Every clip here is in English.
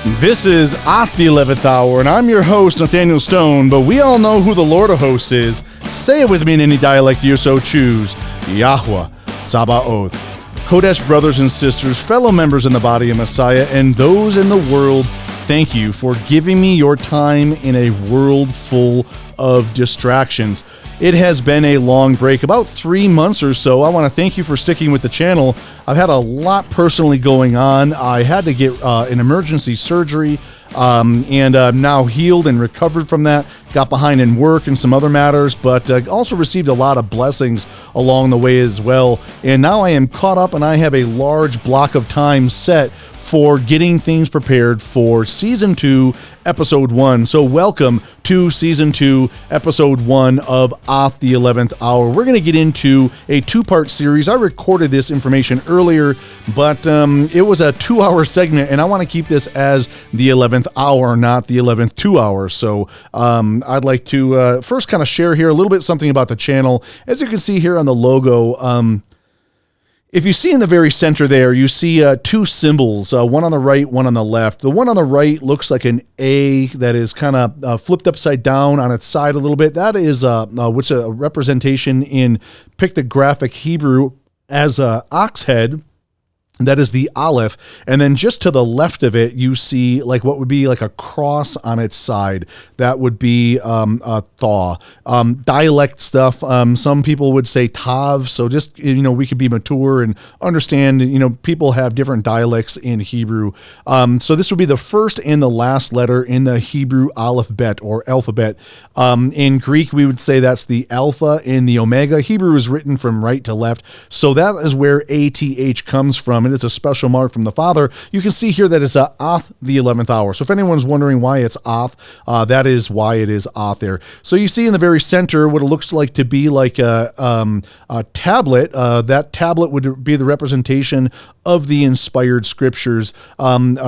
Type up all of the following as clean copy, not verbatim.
This is Off the 11th Hour, and I'm your host, Nathaniel Stone, but we all know who the Lord of Hosts is. Say it with me in any dialect you so choose. Yahweh Sabaoth. Kodesh brothers and sisters, fellow members in the body of Messiah, and those in the world, thank you for giving me your time in a world full of distractions. It has been a long break, about 3 months or so. I want to thank you for sticking with the channel. I've had a lot personally going on. I had to get an emergency surgery, and I'm now healed and recovered from that. Got behind in work and some other matters, but also received a lot of blessings along the way as well. And now I am caught up, and I have a large block of time set for getting things prepared for Season 2, Episode 1. So welcome to Season 2, Episode 1 of Off the 11th Hour. We're going to get into a two-part series. I recorded this information earlier, but it was a 2-hour segment, and I want to keep this as the 11th hour, not the 11th 2 hours. So I'd like to first kind of share here a little bit something about the channel. As you can see here on the logo, if you see in the very center there, you see two symbols, one on the right, one on the left. The one on the right looks like an A that is kind of flipped upside down on its side a little bit. That is which a representation in pictographic Hebrew as a ox head. That is the Aleph. And then just to the left of it, you see like what would be like a cross on its side. That would be a Thaw. Dialect stuff. Some people would say Tav. So just, we could be mature and understand, people have different dialects in Hebrew. So this would be the first and the last letter in the Hebrew alphabet or alphabet. In Greek, we would say that's the Alpha and the Omega. Hebrew is written from right to left. So that is where ATH comes from. It's a special mark from the Father. You can see here that it's Off the 11th hour. So if anyone's wondering why it's Off, that is why it is Off there. So you see in the very center what it looks like to be like a tablet. That tablet would be the representation of the inspired scriptures,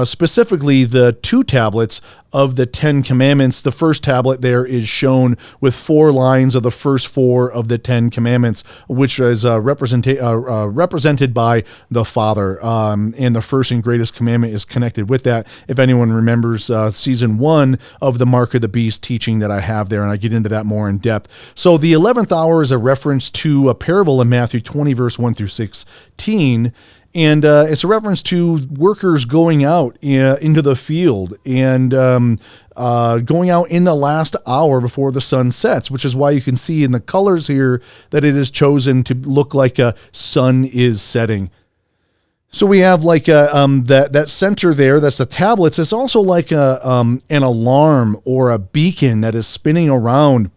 specifically the 2 tablets of the 10 commandments. The first tablet there is shown with 4 lines of the first 4 of the 10 commandments, which is represented by the Father. And the first and greatest commandment is connected with that. If anyone remembers season 1 of the Mark of the Beast teaching that I have there, and I get into that more in depth. So the 11th hour is a reference to a parable in Matthew 20, verse 1 through 16. And it's a reference to workers going out into the field and going out in the last hour before the sun sets, which is why you can see in the colors here that it is chosen to look like a sun is setting. So we have like that center there, that's the tablets. It's also like an alarm or a beacon that is spinning around,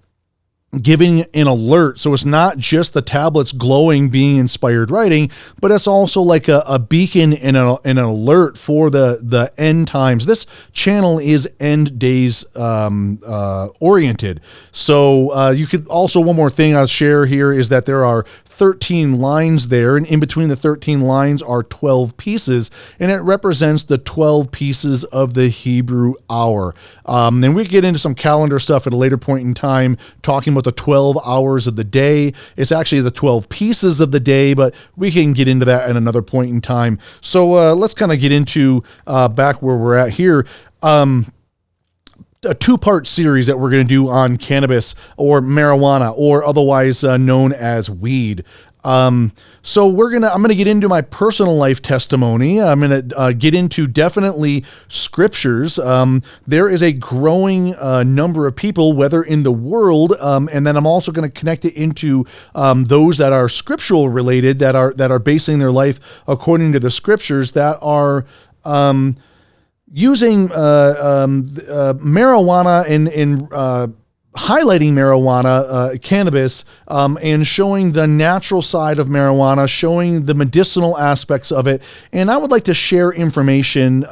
giving an alert. So it's not just the tablets glowing being inspired writing, but it's also like a beacon and an alert for the end times. This channel is end days oriented. So you could also, one more thing I'll share here is that there are 13 lines there, and in between the 13 lines are 12 pieces, and it represents the 12 pieces of the Hebrew hour. And we get into some calendar stuff at a later point in time, talking about the 12 hours of the day. It's actually the 12 pieces of the day, but we can get into that at another point in time. So let's kind of get into back where we're at here. A 2-part series that we're going to do on cannabis or marijuana, or otherwise known as weed. So I'm going to get into my personal life testimony. I'm going to get into definitely scriptures. There is a growing number of people, whether in the world, and then I'm also going to connect it into those that are scriptural related, that are basing their life according to the scriptures, that are using marijuana and highlighting marijuana, cannabis, and showing the natural side of marijuana, showing the medicinal aspects of it. And I would like to share information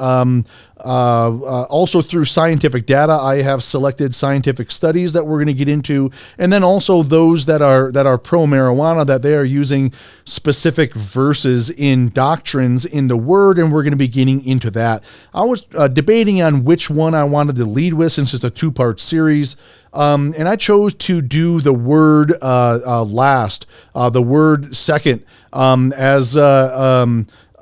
also through scientific data. I have selected scientific studies that we're going to get into, and then also those that are pro marijuana, that they are using specific verses in doctrines in the Word, and we're going to be getting into that. I was debating on which one I wanted to lead with, since it's a 2-part series. And I chose to do the Word last, the Word second, as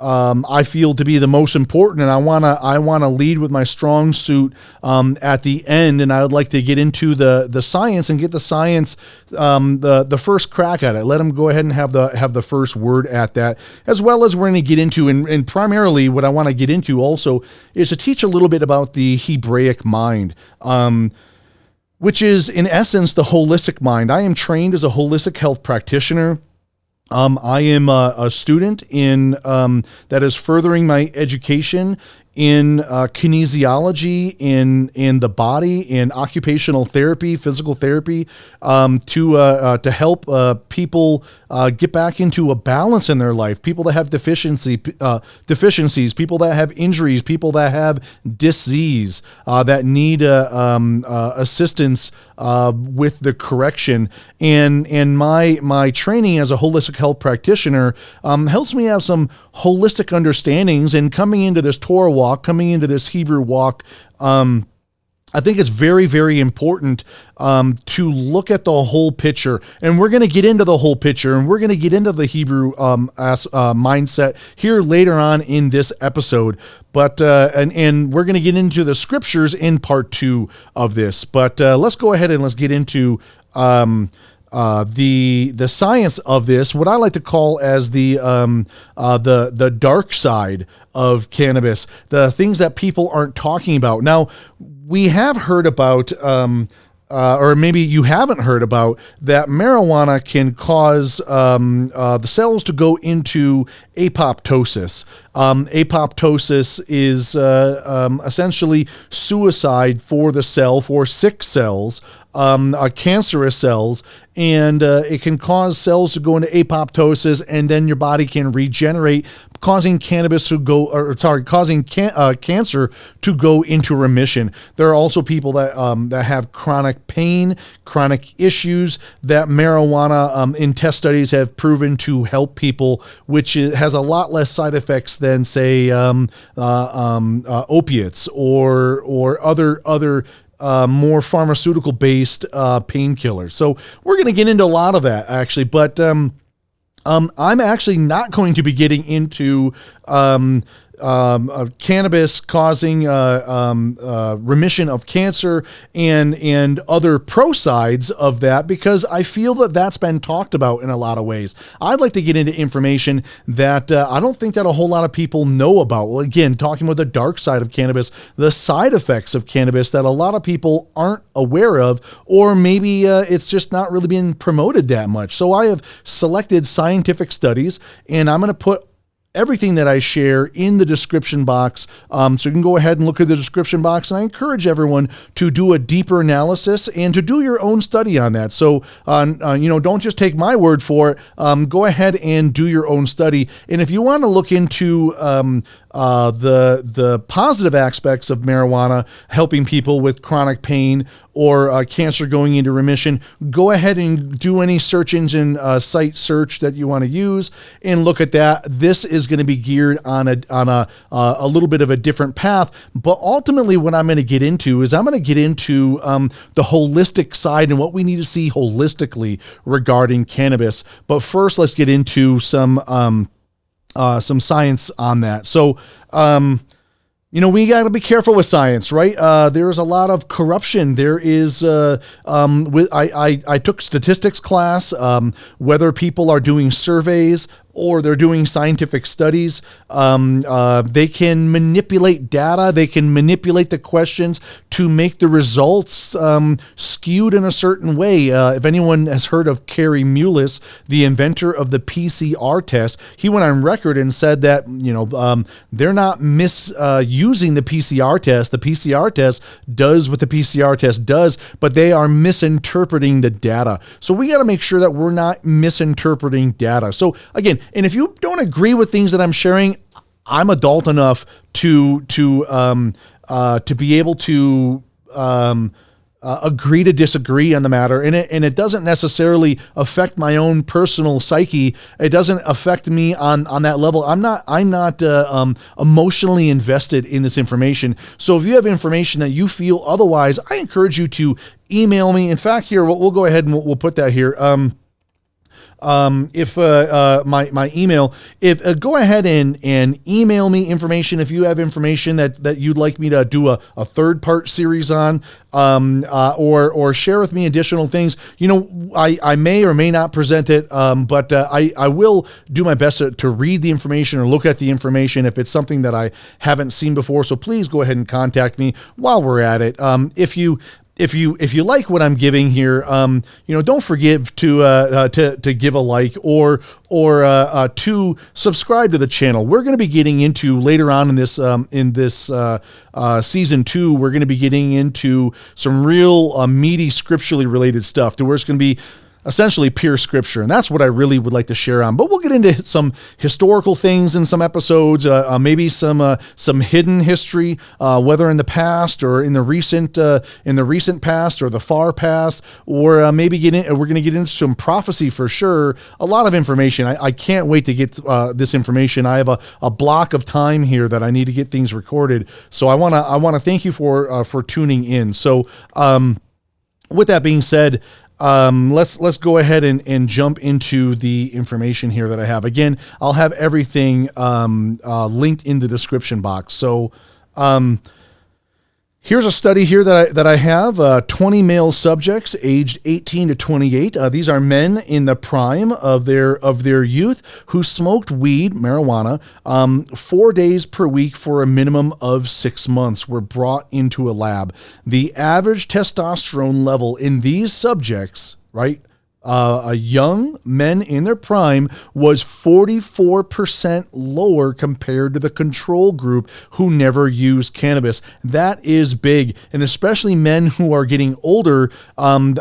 I feel to be the most important, and I wanna lead with my strong suit at the end, and I would like to get into the science and get the science the first crack at it. Let them go ahead and have the first word at that, as well as we're going to get into, and primarily what I want to get into also is to teach a little bit about the Hebraic mind. Which is, in essence, the holistic mind. I am trained as a holistic health practitioner. I am a student in that is furthering my education in kinesiology, in the body, in occupational therapy, physical therapy, to help people get back into a balance in their life. People that have deficiencies, people that have injuries, people that have disease, that need assistance with the correction. And my training as a holistic health practitioner helps me have some holistic understandings. And coming into this Torah walk, coming into this Hebrew walk, I think it's very, very important to look at the whole picture. And we're going to get into the whole picture, and we're going to get into the Hebrew mindset here later on in this episode. But and we're going to get into the scriptures in part 2 of this. But let's go ahead and let's get into the science of this, what I like to call as the dark side of cannabis, the things that people aren't talking about. Now, we have heard about, or maybe you haven't heard about, that marijuana can cause the cells to go into apoptosis. Apoptosis is essentially suicide for the cell, for sick cells, cancerous cells, and it can cause cells to go into apoptosis, and then your body can regenerate, causing cancer to go into remission. There are also people that have chronic pain, chronic issues that marijuana in test studies have proven to help people, which has a lot less side effects than, say, opiates or other more pharmaceutical-based painkillers. So we're going to get into a lot of that, actually, but I'm actually not going to be getting into cannabis causing remission of cancer and other pro sides of that, because I feel that that's been talked about in a lot of ways. I'd like to get into information that I don't think that a whole lot of people know about. Well, again, talking about the dark side of cannabis, the side effects of cannabis that a lot of people aren't aware of, or maybe it's just not really being promoted that much. So I have selected scientific studies, and I'm going to put everything that I share in the description box. So you can go ahead and look at the description box, and I encourage everyone to do a deeper analysis and to do your own study on that. So, don't just take my word for it. Go ahead and do your own study. And if you want to look into the positive aspects of marijuana helping people with chronic pain or cancer going into remission, go ahead and do any search engine site search that you want to use and look at that. This is going to be geared on a little bit of a different path, but ultimately what I'm going to get into is I'm going to get into the holistic side and what we need to see holistically regarding cannabis. But first, let's get into some science on that. So, we got to be careful with science, right? There's a lot of corruption. There is, I took statistics class, whether people are doing surveys or they're doing scientific studies. They can manipulate data. They can manipulate the questions to make the results skewed in a certain way. If anyone has heard of Kerry Mullis, the inventor of the PCR test, he went on record and said that, they're not misusing the PCR test. The PCR test does what the PCR test does, but they are misinterpreting the data. So we got to make sure that we're not misinterpreting data. So again, and if you don't agree with things that I'm sharing, I'm adult enough to be able to agree to disagree on the matter, and it doesn't necessarily affect my own personal psyche. It doesn't affect me on that level. I'm not emotionally invested in this information. So if you have information that you feel otherwise, I encourage you to email me. In fact, here we'll go ahead and we'll put that here. if my email, if go ahead and email me information if you have information that you'd like me to do a third part series on, or share with me additional things. I may or may not present it, but I will do my best to read the information or look at the information if it's something that I haven't seen before. So please go ahead and contact me while we're at it. If you like what I'm giving here, don't forget to give a like or to subscribe to the channel. We're going to be getting into later on in this season 2. We're going to be getting into some real meaty scripturally related stuff to where it's going to be essentially pure scripture. And that's what I really would like to share on. But we'll get into some historical things in some episodes, maybe some hidden history, whether in the past or in the recent past or the far past, or maybe we're going to get into some prophecy for sure. A lot of information. I can't wait to get this information. I have a block of time here that I need to get things recorded. So I want to thank you for tuning in. So with that being said, let's go ahead and jump into the information here that I have. Again, I'll have everything linked in the description box. So here's a study here that I have. 20 male subjects aged 18 to 28. These are men in the prime of their youth who smoked weed, marijuana, 4 days per week for a minimum of 6 months. Were brought into a lab. The average testosterone level in these subjects, right? Young men in their prime, was 44% lower compared to the control group who never used cannabis. That is big, and especially men who are getting older would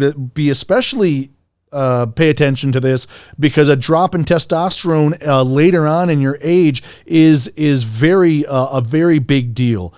it be especially pay attention to this, because a drop in testosterone later on in your age is very a very big deal.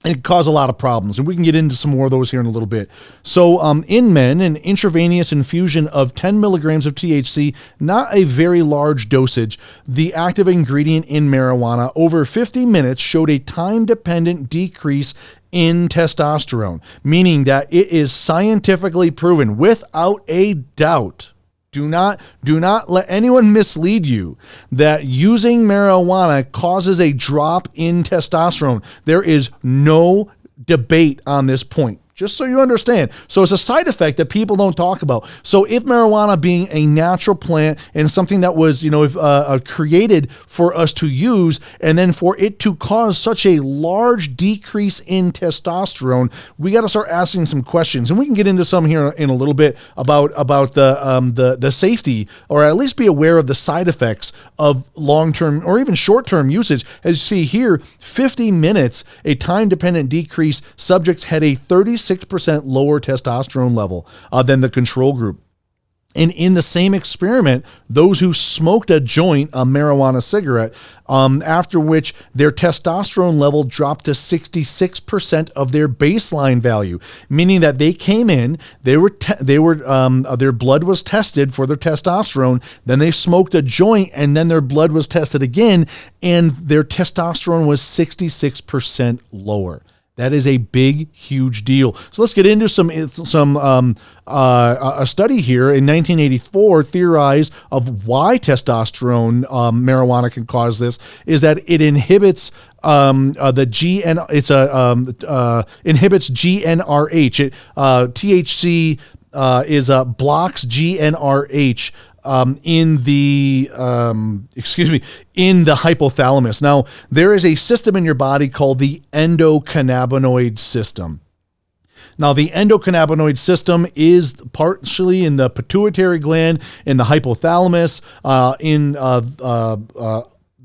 It caused a lot of problems, and we can get into some more of those here in a little bit. So in men, an intravenous infusion of 10 milligrams of THC, not a very large dosage, the active ingredient in marijuana, over 50 minutes showed a time-dependent decrease in testosterone, meaning that it is scientifically proven without a doubt. Do not let anyone mislead you that using marijuana causes a drop in testosterone. There is no debate on this point. Just so you understand. So it's a side effect that people don't talk about. So if marijuana being a natural plant and something that was, created for us to use, and then for it to cause such a large decrease in testosterone, we got to start asking some questions. And we can get into some here in a little bit about the safety, or at least be aware of the side effects of long-term or even short-term usage. As you see here, 50 minutes, a time-dependent decrease. Subjects had a 36% lower testosterone level than the control group. And in the same experiment, those who smoked a joint, a marijuana cigarette, after which their testosterone level dropped to 66% of their baseline value, meaning that they came in, their blood was tested for their testosterone, then they smoked a joint, and then their blood was tested again, and their testosterone was 66% lower. That is a big, huge deal. So let's get into a study here in 1984 theorized of why testosterone marijuana can cause this, is that it inhibits inhibits GnRH. THC blocks GnRH in the hypothalamus. Now, there is a system in your body called the endocannabinoid system. Now, the endocannabinoid system is partially in the pituitary gland, in the hypothalamus, in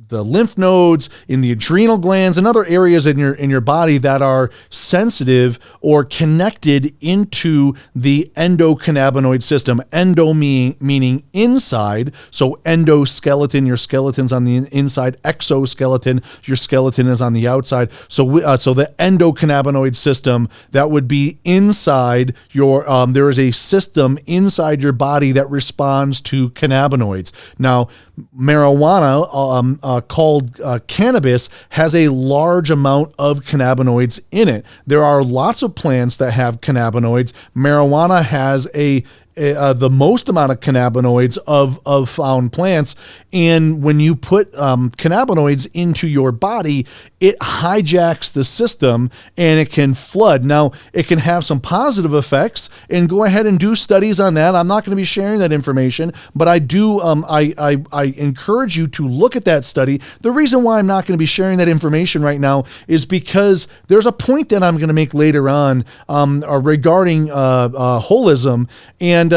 the lymph nodes, in the adrenal glands, and other areas in your body that are sensitive or connected into the endocannabinoid system. Endo meaning inside, so endoskeleton, your skeleton's on the inside. Exoskeleton, your skeleton is on the outside. So the endocannabinoid system, that would be inside your. There is a system inside your body that responds to cannabinoids. Now, marijuana, called cannabis, has a large amount of cannabinoids in it. There are lots of plants that have cannabinoids. Marijuana has a the most amount of cannabinoids of found plants. And when you put cannabinoids into your body, it hijacks the system and it can flood. Now, it can have some positive effects, and go ahead and do studies on that. I'm not going to be sharing that information, but I do. I encourage you to look at that study. The reason why I'm not going to be sharing that information right now is because there's a point that I'm going to make later on regarding holism, and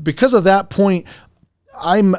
because of that point, I'm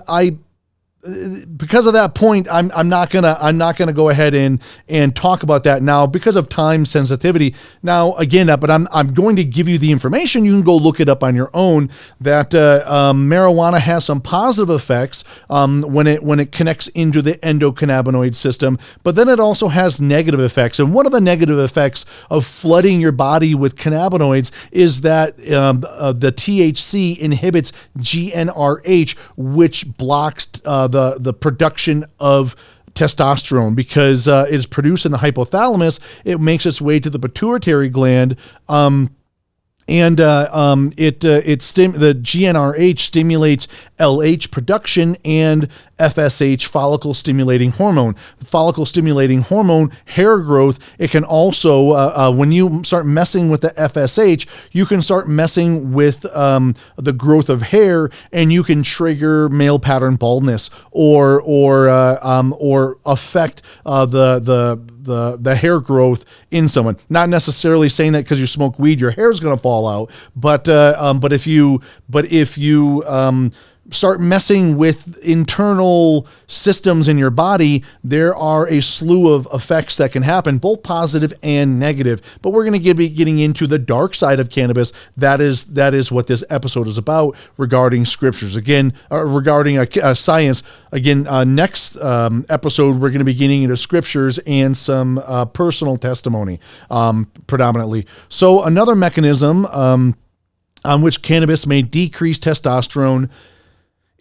not gonna go ahead and talk about that now because of time sensitivity. Now again, but I'm going to give you the information. You can go look it up on your own. That marijuana has some positive effects when it connects into the endocannabinoid system, but then it also has negative effects. And one of the negative effects of flooding your body with cannabinoids is that the THC inhibits GnRH, which blocks the production of testosterone because it is produced in the hypothalamus. It makes its way to the pituitary gland. The GnRH stimulates LH production and FSH, follicle stimulating hormone. Follicle stimulating hormone, hair growth. It can also, when you start messing with the FSH, you can start messing with the growth of hair, and you can trigger male pattern baldness or affect the hair growth in someone. Not necessarily saying that because you smoke weed, your hair is going to fall out, but if you start messing with internal systems in your body, there are a slew of effects that can happen, both positive and negative. But we're going to be getting into the dark side of cannabis. That is what this episode is about regarding scriptures. Again, regarding science. Again, next episode, we're going to be getting into scriptures and some personal testimony, predominantly. So another mechanism on which cannabis may decrease testosterone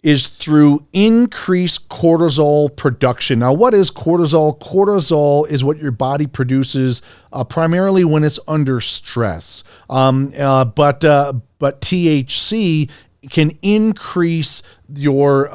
is through increased cortisol production. Now, what is cortisol? Cortisol is what your body produces primarily when it's under stress. But THC can increase your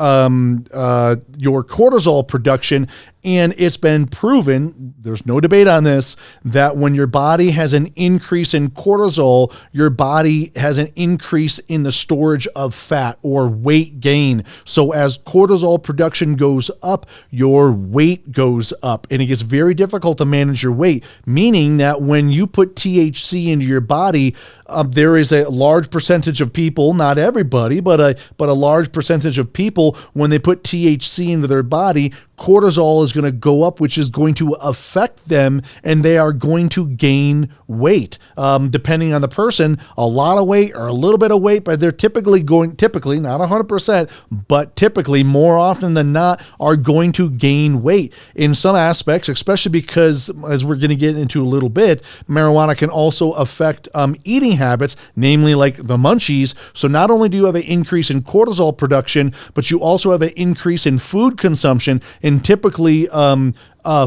cortisol production, and it's been proven, there's no debate on this, that when your body has an increase in cortisol, your body has an increase in the storage of fat or weight gain. So as cortisol production goes up, your weight goes up, and it gets very difficult to manage your weight, meaning that when you put THC into your body, there is a large percentage of people, not everybody, but a large percentage of people, when they put THC into their body, cortisol is going to go up, which is going to affect them, and they are going to gain weight. Depending on the person, a lot of weight or a little bit of weight, but they're typically, not 100%, but typically more often than not are going to gain weight in some aspects, especially because, as we're going to get into a little bit, marijuana can also affect eating habits, namely like the munchies. So not only do you have an increase in cortisol production, but you also have an increase in food consumption, and typically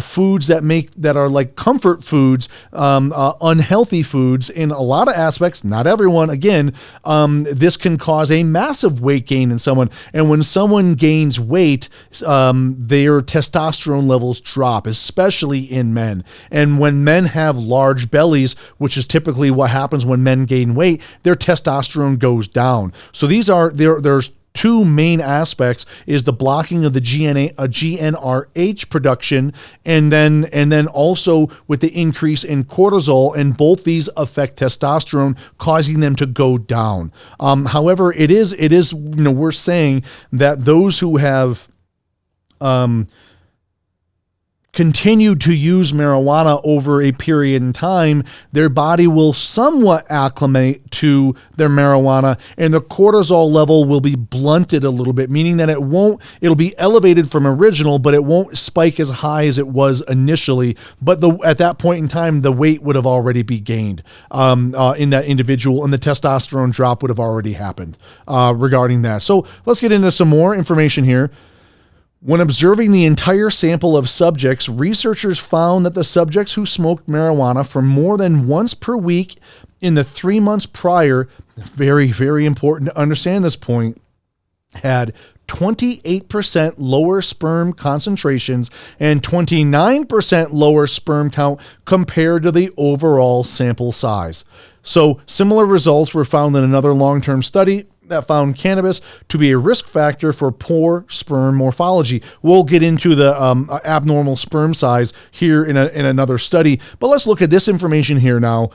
foods that are like comfort foods, unhealthy foods in a lot of aspects, not everyone. Again, this can cause a massive weight gain in someone. And when someone gains weight, their testosterone levels drop, especially in men. And when men have large bellies, which is typically what happens when men gain weight, their testosterone goes down. So there's two main aspects: is the blocking of the GnRH production, and then also with the increase in cortisol, and both these affect testosterone, causing them to go down. However, it is we're saying that those who have continued to use marijuana over a period in time, their body will somewhat acclimate to their marijuana, and the cortisol level will be blunted a little bit, meaning that it'll be elevated from original, but it won't spike as high as it was initially. But at that point in time, the weight would have already been gained in that individual, and the testosterone drop would have already happened regarding that. So let's get into some more information here. When observing the entire sample of subjects, researchers found that the subjects who smoked marijuana for more than once per week in the 3 months prior, very, very important to understand this point, had 28% lower sperm concentrations and 29% lower sperm count compared to the overall sample size. So similar results were found in another long-term study that found cannabis to be a risk factor for poor sperm morphology. We'll get into the abnormal sperm size here in another study, but let's look at this information here now.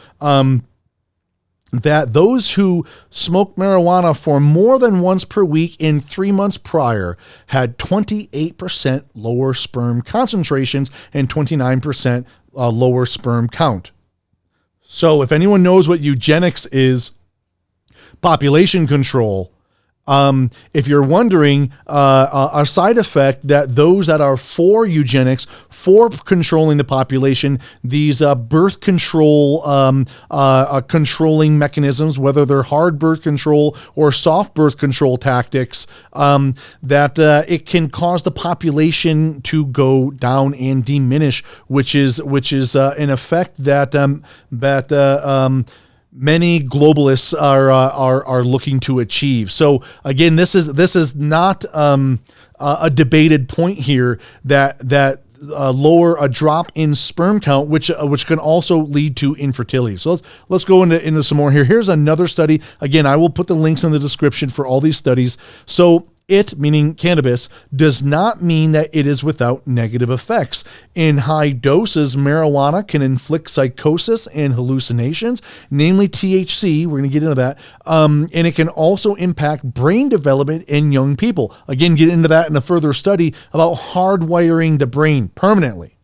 That those who smoked marijuana for more than once per week in 3 months prior had 28% lower sperm concentrations and 29% lower sperm count. So if anyone knows what eugenics is, population control, if you're wondering, a side effect that those that are for eugenics, for controlling the population, these birth control controlling mechanisms, whether they're hard birth control or soft birth control tactics, that it can cause the population to go down and diminish, which is an effect that many globalists are looking to achieve. So again, this is not a debated point here that lower a drop in sperm count, which can also lead to infertility. So let's go into some more here. Here's another study. Again, I will put the links in the description for all these studies. So it, meaning cannabis, does not mean that it is without negative effects. In high doses, marijuana can inflict psychosis and hallucinations, namely THC. We're going to get into that. And it can also impact brain development in young people. Again, get into that in a further study about hardwiring the brain permanently.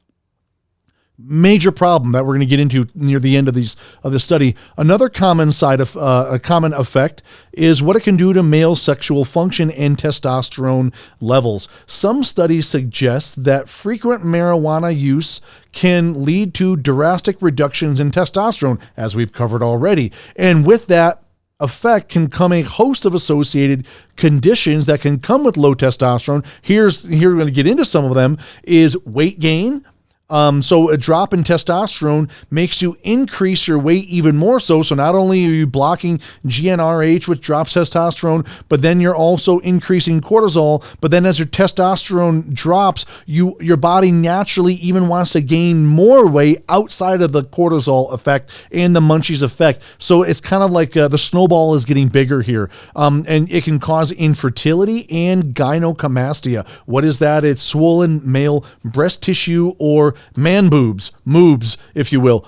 Major problem that we're going to get into near the end of the study. Another common common effect is what it can do to male sexual function and testosterone levels. Some studies suggest that frequent marijuana use can lead to drastic reductions in testosterone, as we've covered already. And with that effect can come a host of associated conditions that can come with low testosterone. Here we're going to get into some of them, is weight gain. So a drop in testosterone makes you increase your weight even more so. So not only are you blocking GnRH, which drops testosterone, but then you're also increasing cortisol. But then as your testosterone drops, your body naturally even wants to gain more weight outside of the cortisol effect and the munchies effect. So it's kind of like the snowball is getting bigger here. And it can cause infertility and gynecomastia. What is that? It's swollen male breast tissue or man boobs, moobs, if you will.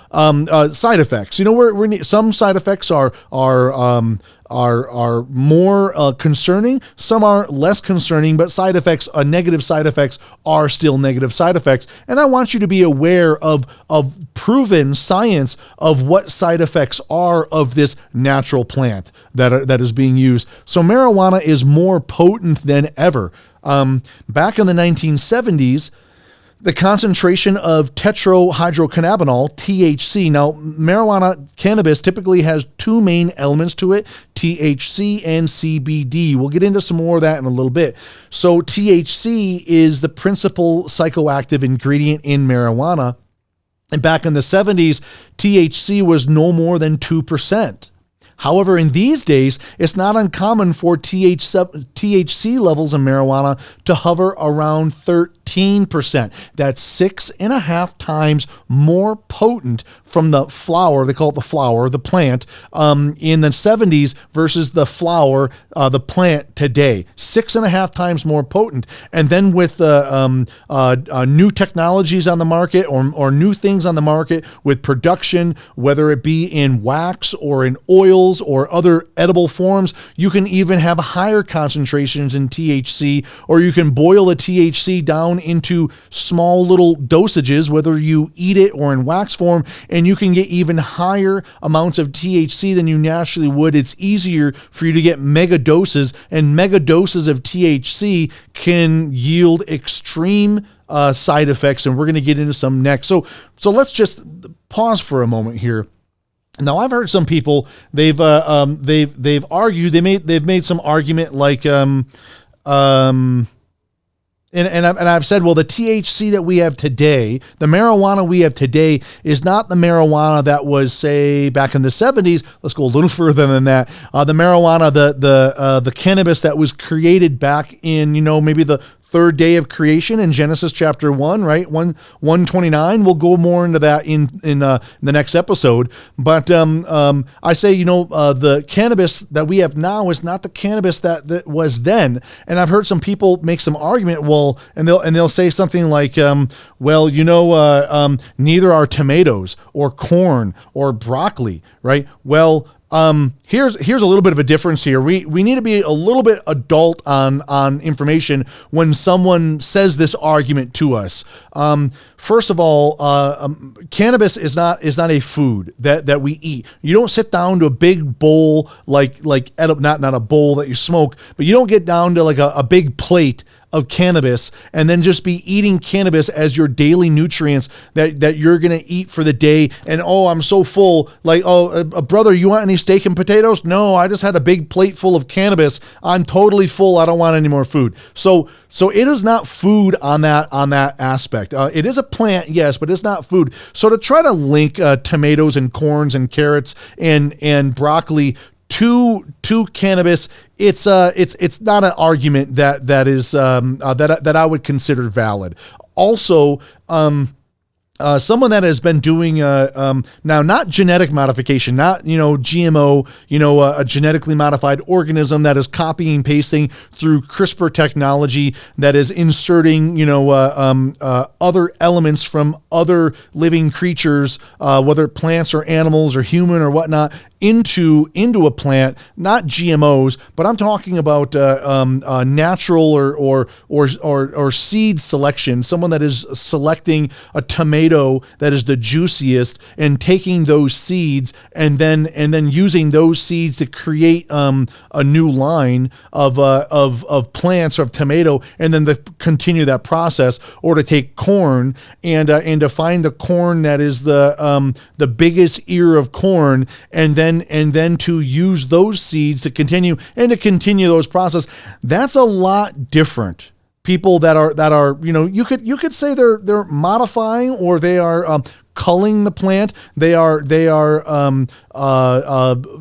Side effects. You know, some side effects are more concerning. Some are less concerning, but negative side effects are still negative side effects. And I want you to be aware of proven science of what side effects are of this natural plant that is being used. So marijuana is more potent than ever. Back in the 1970s, the concentration of tetrahydrocannabinol, THC. Now, cannabis typically has two main elements to it, THC and CBD. We'll get into some more of that in a little bit. So THC is the principal psychoactive ingredient in marijuana. And back in the 70s, THC was no more than 2%. However, in these days, it's not uncommon for THC levels in marijuana to hover around 13%. That's 6.5 times more potent from the flower. They call it the flower, the plant, in the 70s versus the flower, the plant today. 6.5 times more potent. And then with new technologies on the market or new things on the market with production, whether it be in wax or in oils or other edible forms, you can even have higher concentrations in THC, or you can boil the THC down into small little dosages, whether you eat it or in wax form, and you can get even higher amounts of THC than you naturally would. It's easier for you to get mega doses, and mega doses of THC can yield extreme side effects, and we're going to get into some next. So let's just pause for a moment here. Now, I've heard some people, they've argued, they've made some argument like, And I've said, well, the THC that we have today, the marijuana we have today, is not the marijuana that was, say, back in the 70s. Let's go a little further than that. The marijuana, the cannabis that was created back in, maybe the third day of creation in Genesis chapter 1, right? 129. We'll go more into that in the next episode. But I say, the cannabis that we have now is not the cannabis that was then. And I've heard some people make some argument, and they'll say something like, neither are tomatoes or corn or broccoli, right? Well, here's a little bit of a difference here. We need to be a little bit adult on information when someone says this argument to us. First of all, cannabis is not a food that we eat. You don't sit down to a big bowl like not a bowl that you smoke, but you don't get down to like a big plate of cannabis and then just be eating cannabis as your daily nutrients that you're going to eat for the day. And, I'm so full. Like, brother, you want any steak and potatoes? No, I just had a big plate full of cannabis. I'm totally full. I don't want any more food. So it is not food on that aspect. It is a plant, yes, but it's not food. So to try to link tomatoes and corns and carrots and broccoli to cannabis, it's not an argument that is that I would consider valid. Also, someone that has been doing now not genetic modification, not GMO, a genetically modified organism that is copying and pasting through CRISPR technology that is inserting other elements from other living creatures, whether plants or animals or human or whatnot, into a plant, not GMOs, but I'm talking about natural or seed selection. Someone that is selecting a tomato that is the juiciest and taking those seeds and then using those seeds to create a new line of plants of tomato, and then to continue that process, or to take corn and to find the corn that is the biggest ear of corn, and then to use those seeds to continue those process. That's a lot different. People that are you could say they're modifying, or they are culling the plant. They are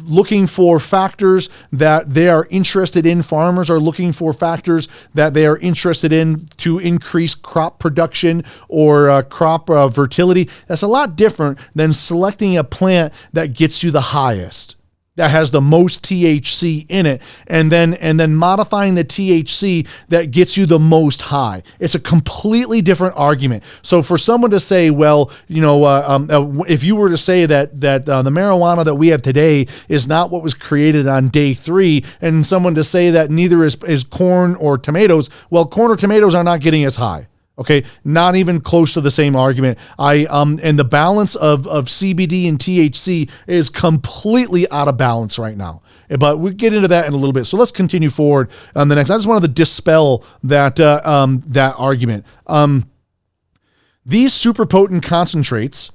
looking for factors that they are interested in. Farmers are looking for factors that they are interested in to increase crop production or crop fertility. That's a lot different than selecting a plant that gets you the highest, that has the most THC in it, and then modifying the THC that gets you the most high. It's a completely different argument. So for someone to say, if you were to say that the marijuana that we have today is not what was created on day 3, and someone to say that neither is corn or tomatoes, well, corn or tomatoes are not getting as high. Okay, not even close to the same argument. And the balance of CBD and THC is completely out of balance right now. But we'll get into that in a little bit. So let's continue forward on the next. I just wanted to dispel that argument. These super potent concentrates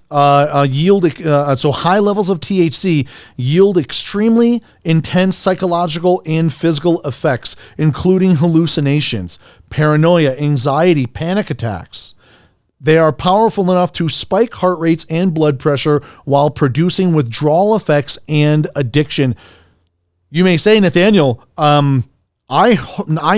yield, so high levels of THC yield extremely intense psychological and physical effects, including hallucinations, paranoia, anxiety, panic attacks. They are powerful enough to spike heart rates and blood pressure while producing withdrawal effects and addiction. You may say, Nathaniel, I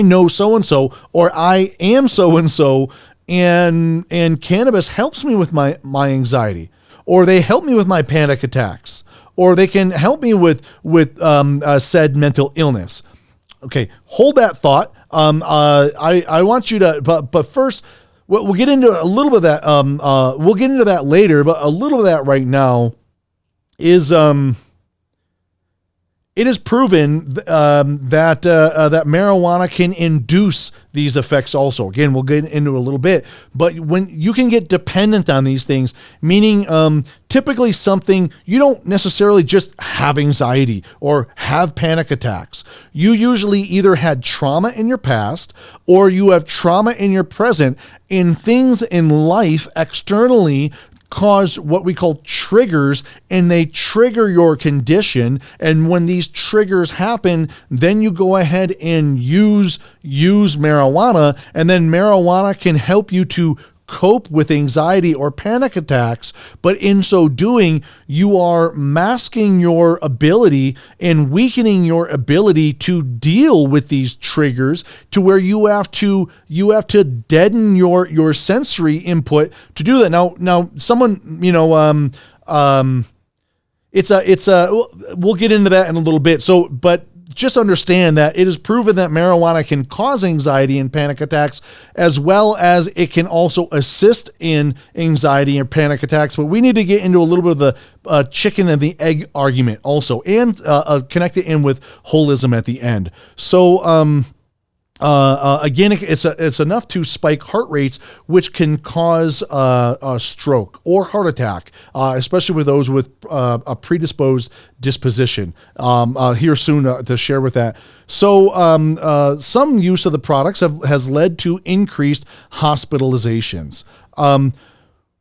know so-and-so, or I am so-and-so, and cannabis helps me with my anxiety, or they help me with my panic attacks, or they can help me with said mental illness. Okay, hold that thought. I want you to, but first, we'll get into a little bit of that. We'll get into that later, but a little of that right now is it is proven that marijuana can induce these effects also. Again, we'll get into a little bit, but when you can get dependent on these things, meaning typically something, you don't necessarily just have anxiety or have panic attacks. You usually either had trauma in your past, or you have trauma in your present, and things in life externally cause what we call triggers, and they trigger your condition. And when these triggers happen, then you go ahead and use marijuana, and then marijuana can help you to cope with anxiety or panic attacks, but in so doing, you are masking your ability and weakening your ability to deal with these triggers, to where you have to deaden your sensory input to do that. Now someone, we'll get into that in a little bit. So, but just understand that it is proven that marijuana can cause anxiety and panic attacks, as well as it can also assist in anxiety and panic attacks. But we need to get into a little bit of the chicken and the egg argument also, and connect it in with holism at the end. So, again, it's enough to spike heart rates, which can cause a stroke or heart attack, especially with those with a predisposed disposition. Here soon to share with that. So some use of the products has led to increased hospitalizations.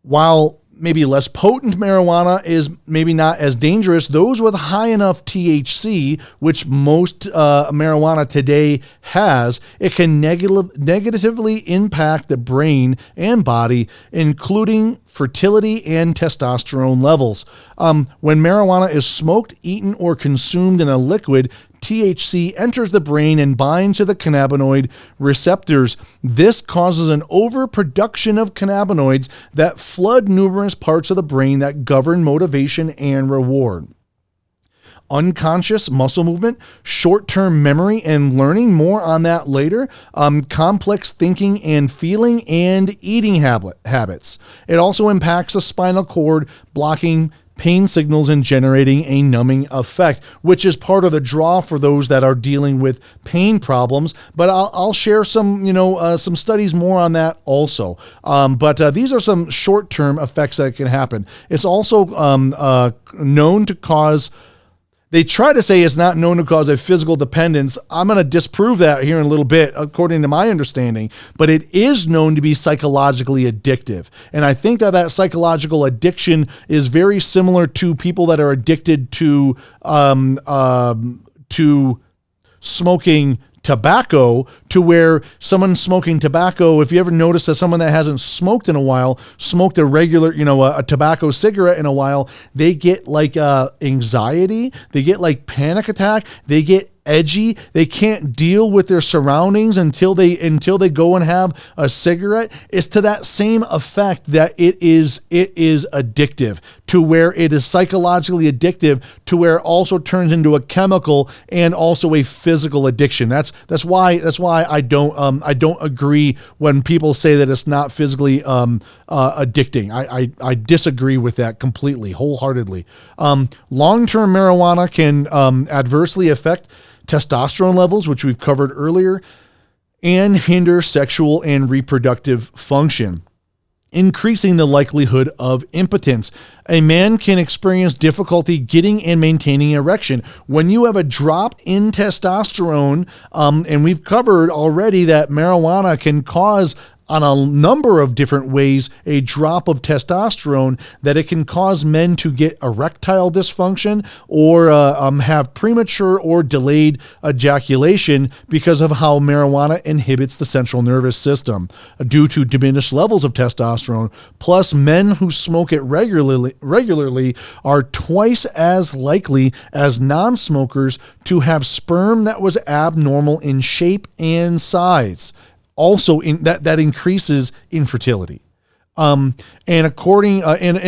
While maybe less potent marijuana is maybe not as dangerous, those with high enough THC, which most marijuana today has, it can negatively impact the brain and body, including fertility and testosterone levels. When marijuana is smoked, eaten, or consumed in a liquid, THC enters the brain and binds to the cannabinoid receptors. This causes an overproduction of cannabinoids that flood numerous parts of the brain that govern motivation and reward. Unconscious muscle movement, short-term memory and learning, more on that later, complex thinking and feeling, and eating habits. It also impacts the spinal cord, blocking pain signals and generating a numbing effect, which is part of the draw for those that are dealing with pain problems. But I'll share some studies more on that also. But these are some short-term effects that can happen. It's also known to cause. They try to say it's not known to cause a physical dependence. I'm going to disprove that here in a little bit, according to my understanding, but it is known to be psychologically addictive. And I think that psychological addiction is very similar to people that are addicted to smoking tobacco, to where someone smoking tobacco, if you ever notice that someone that hasn't smoked in a while, smoked a regular, a tobacco cigarette in a while, they get like anxiety, they get like panic attack, they get edgy, they can't deal with their surroundings until they go and have a cigarette. It's to that same effect that it is addictive, to where it is psychologically addictive, to where it also turns into a chemical and also a physical addiction. That's why I don't agree when people say that it's not physically addicting. I disagree with that completely, wholeheartedly. Long-term marijuana can adversely affect testosterone levels, which we've covered earlier, and hinder sexual and reproductive function, increasing the likelihood of impotence. A man can experience difficulty getting and maintaining erection. When you have a drop in testosterone, and we've covered already that marijuana can cause, on a number of different ways, a drop of testosterone, that it can cause men to get erectile dysfunction or have premature or delayed ejaculation because of how marijuana inhibits the central nervous system due to diminished levels of testosterone. Plus, men who smoke it regularly are twice as likely as non-smokers to have sperm that was abnormal in shape and size. Also, that increases infertility. And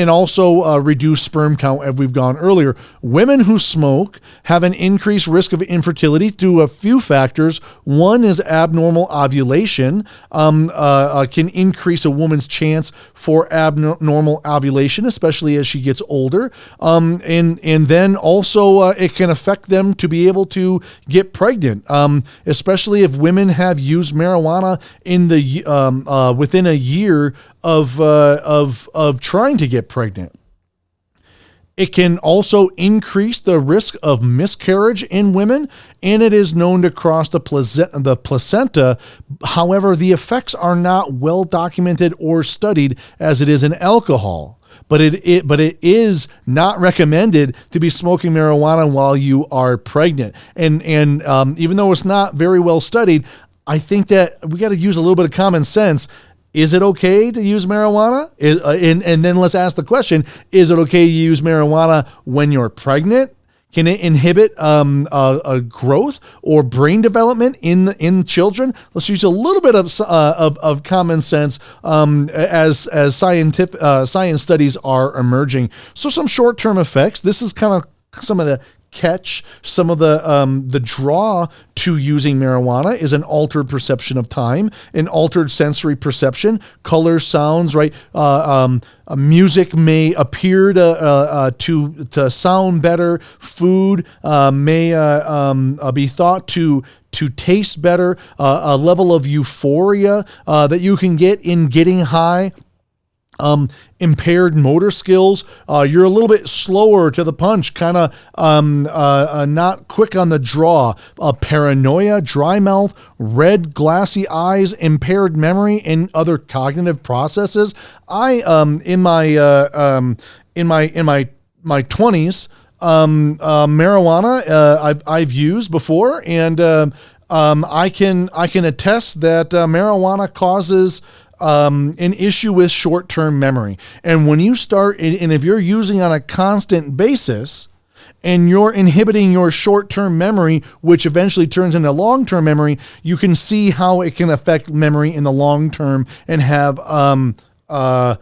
also reduce sperm count, as we've gone earlier. Women who smoke have an increased risk of infertility due to a few factors. One is abnormal ovulation, can increase a woman's chance for abnormal ovulation, especially as she gets older. And then also it can affect them to be able to get pregnant, especially if women have used marijuana in the within a year of trying to get pregnant. It can also increase the risk of miscarriage in women, and it is known to cross the placenta. However, the effects are not well documented or studied as it is in alcohol. But it is not recommended to be smoking marijuana while you are pregnant. And even though it's not very well studied, I think that we got to use a little bit of common sense. Is it okay to use marijuana? And then let's ask the question, is it okay to use marijuana when you're pregnant? Can it inhibit growth or brain development in children? Let's use a little bit of common sense as science studies are emerging. So some short-term effects. This is kind of some of the catch. Some of the draw to using marijuana is an altered perception of time, an altered sensory perception, color, sounds, right? Music may appear to sound better. Food may be thought to taste better. A level of euphoria that you can get in getting high. Impaired motor skills. You're a little bit slower to the punch, kind of not quick on the draw. Paranoia, dry mouth, red, glassy eyes, impaired memory, and other cognitive processes. I in my 20s, marijuana I've used before, and I can attest that marijuana causes an issue with short-term memory. And when you start, and if you're using on a constant basis and you're inhibiting your short-term memory, which eventually turns into long-term memory, you can see how it can affect memory in the long term and have a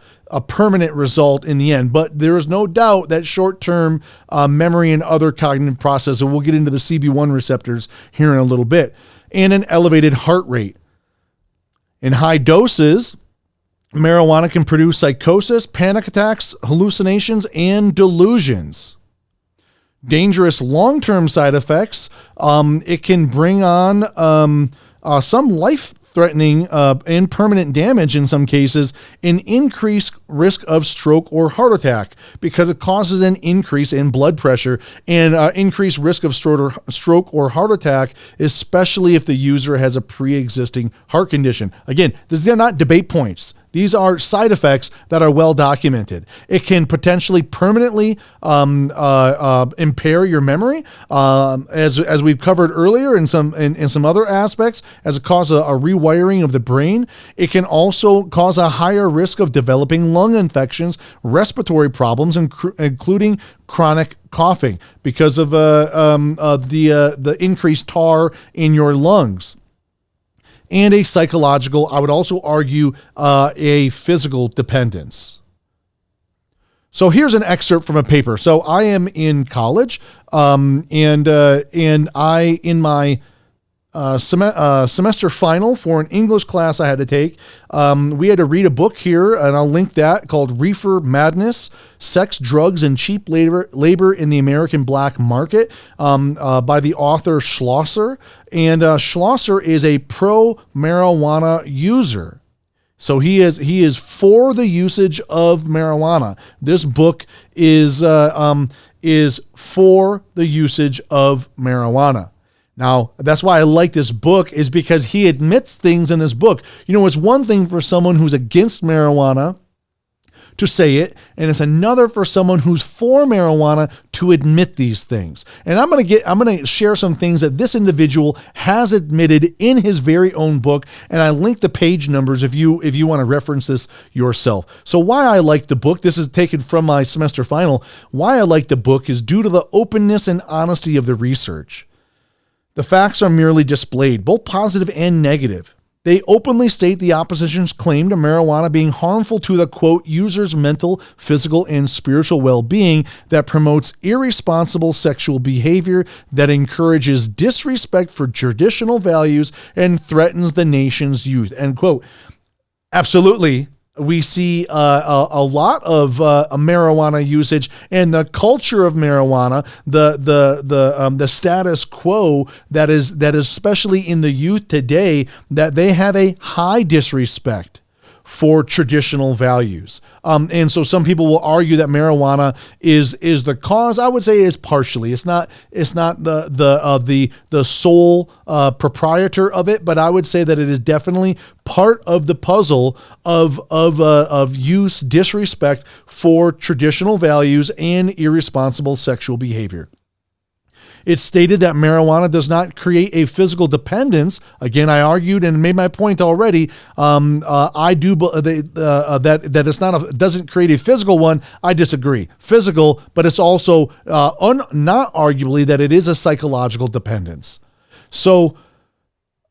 permanent result in the end. But there is no doubt that short-term memory and other cognitive processes, and we'll get into the CB1 receptors here in a little bit, and an elevated heart rate. In high doses, marijuana can produce psychosis, panic attacks, hallucinations, and delusions. Dangerous long-term side effects, it can bring on some life-threatening and permanent damage in some cases, an increased risk of stroke or heart attack because it causes an increase in blood pressure and increased risk of stroke or heart attack, especially if the user has a pre-existing heart condition. Again, these are not debate points. These are side effects that are well documented. It can potentially permanently impair your memory, as we've covered earlier in some other aspects, as it causes a rewiring of the brain. It can also cause a higher risk of developing lung infections, respiratory problems, including chronic coughing because of the increased tar in your lungs. And a psychological, I would also argue, a physical dependence. So here's an excerpt from a paper. So I am in college, and I, in my semester final for an English class I had to take, we had to read a book here, and I'll link that, called Reefer Madness, Sex, Drugs, and Cheap Labor in the American Black Market, by the author Schlosser. And Schlosser is a pro-marijuana user. So he is for the usage of marijuana. This book is for the usage of marijuana. Now, that's why I like this book, is because he admits things in this book. You know, it's one thing for someone who's against marijuana to say it, and it's another for someone who's for marijuana to admit these things. And I'm going to share some things that this individual has admitted in his very own book, and I link the page numbers if you want to reference this yourself. So why I like the book, this is taken from my semester final, why I like the book is due to the openness and honesty of the research. The facts are merely displayed, both positive and negative. They openly state the opposition's claim to marijuana being harmful to the, quote, user's mental, physical, and spiritual well-being, that promotes irresponsible sexual behavior, that encourages disrespect for traditional values, and threatens the nation's youth, end quote. Absolutely. We see a lot of marijuana usage, and the culture of marijuana, the status quo that is especially in the youth today, that they have a high disrespect for traditional values. And so some people will argue that marijuana is the cause. I would say is partially. It's not the sole proprietor of it, but I would say that it is definitely part of the puzzle of use, disrespect for traditional values and irresponsible sexual behavior. It's stated that marijuana does not create a physical dependence. Again, I argued and made my point already. I do that it's not doesn't create a physical one. I disagree. Physical, but it's also not arguably that it is a psychological dependence. So,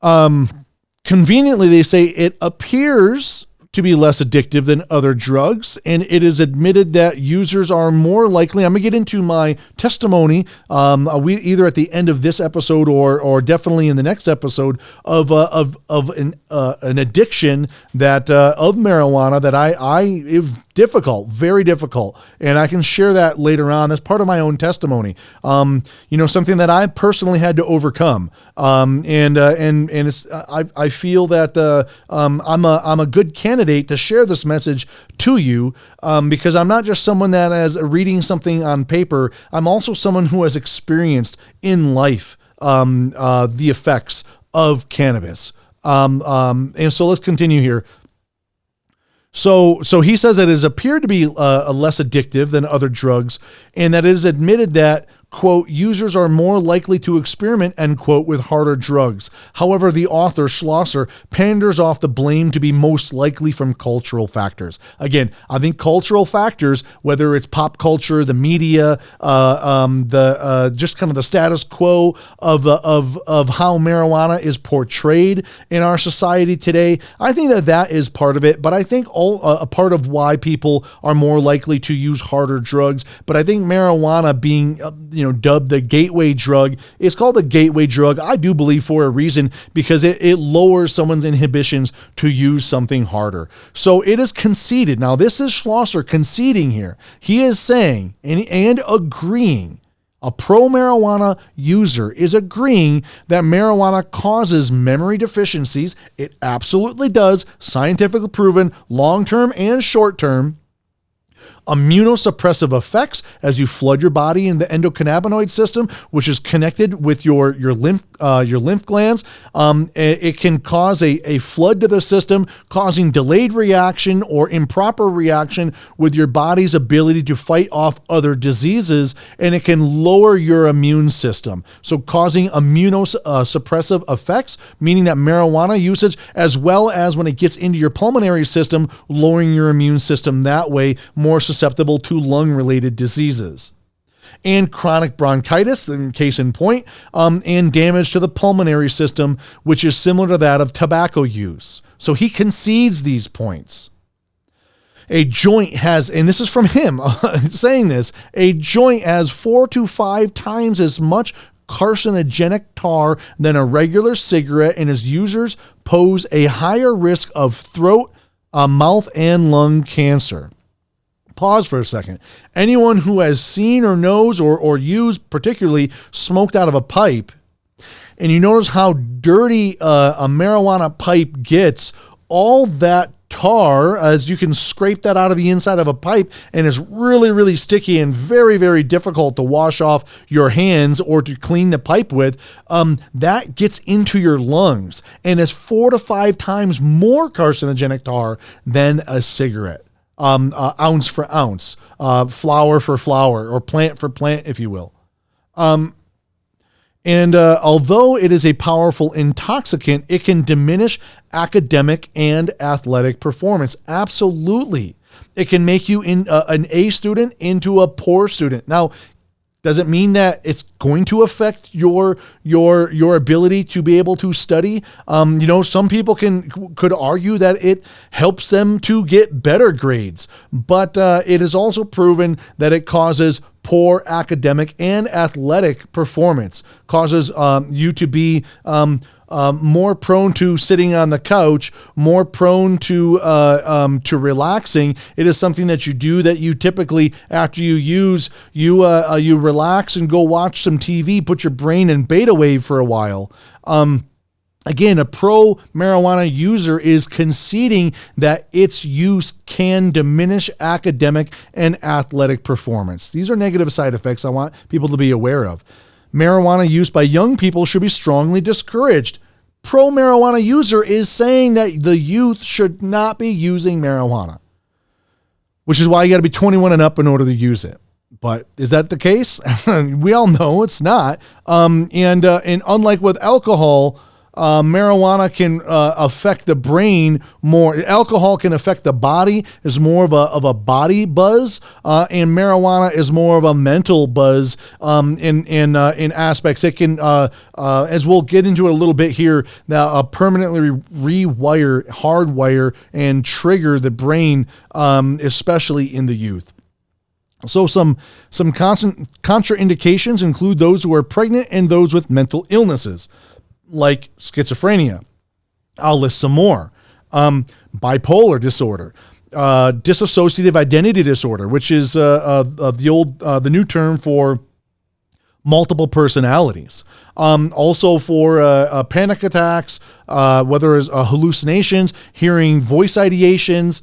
conveniently, they say it appears to be less addictive than other drugs, and it is admitted that users are more likely. I'm gonna get into my testimony, we either at the end of this episode or definitely in the next episode of an addiction that of marijuana that I difficult, very difficult, and I can share that later on as part of my own testimony. Something that I personally had to overcome, and it's I feel that I'm a good candidate to share this message to you, because I'm not just someone that is reading something on paper. I'm also someone who has experienced in life the effects of cannabis. And so let's continue here. So he says that it has appeared to be less addictive than other drugs, and that it is admitted that, quote, users are more likely to experiment, end quote, with harder drugs. However, the author, Schlosser, panders off the blame to be most likely from cultural factors. Again, I think cultural factors, whether it's pop culture, the media, just kind of the status quo of how marijuana is portrayed in our society today, I think that is part of it. But I think a part of why people are more likely to use harder drugs. But I think marijuana being dubbed the gateway drug. It's called the gateway drug, I do believe, for a reason, because it lowers someone's inhibitions to use something harder. So it is conceded. Now, this is Schlosser conceding here. He is saying and agreeing, a pro-marijuana user is agreeing that marijuana causes memory deficiencies. It absolutely does, scientifically proven, long-term and short-term. Immunosuppressive effects as you flood your body in the endocannabinoid system, which is connected with your lymph glands. It can cause a flood to the system, causing delayed reaction or improper reaction with your body's ability to fight off other diseases, and it can lower your immune system. So causing immunosuppressive effects, meaning that marijuana usage, as well as when it gets into your pulmonary system, lowering your immune system that way, more susceptible to lung-related diseases. And chronic bronchitis, in case in point, and damage to the pulmonary system, which is similar to that of tobacco use. So he concedes these points. A joint has, and this is from him saying this, a joint has 4 to 5 times as much carcinogenic tar than a regular cigarette, and its users pose a higher risk of throat, mouth, and lung cancer. Pause for a second. Anyone who has seen or knows or used, particularly smoked out of a pipe, and you notice how dirty a marijuana pipe gets, all that tar, as you can scrape that out of the inside of a pipe, and it's really, really sticky and very, very difficult to wash off your hands or to clean the pipe with, that gets into your lungs, and it's 4 to 5 times more carcinogenic tar than a cigarette. Ounce for ounce, flower for flower, or plant for plant, if you will. And although it is a powerful intoxicant, it can diminish academic and athletic performance. Absolutely. It can make you an A student into a poor student. Now, does it mean that it's going to affect your ability to be able to study? Some people could argue that it helps them to get better grades, but it is also proven that it causes poor academic and athletic performance, causes you to be more prone to sitting on the couch, more prone to relaxing. It is something that you do that you typically, after you use, you relax and go watch some TV, put your brain in beta wave for a while. Again, a pro-marijuana user is conceding that its use can diminish academic and athletic performance. These are negative side effects I want people to be aware of. Marijuana use by young people should be strongly discouraged. Pro-marijuana user is saying that the youth should not be using marijuana, which is why you got to be 21 and up in order to use it. But is that the case? We all know it's not. And unlike with alcohol, marijuana can affect the brain more. Alcohol can affect the body, is more of a body buzz, and marijuana is more of a mental buzz in aspects. It can, as we'll get into it a little bit here, now permanently hardwire, and trigger the brain, especially in the youth. So some contraindications include those who are pregnant and those with mental illnesses, like schizophrenia. I'll list some more. Bipolar disorder, dissociative identity disorder, which is the new term for multiple personalities. Also for panic attacks, whether it's hallucinations, hearing voice ideations,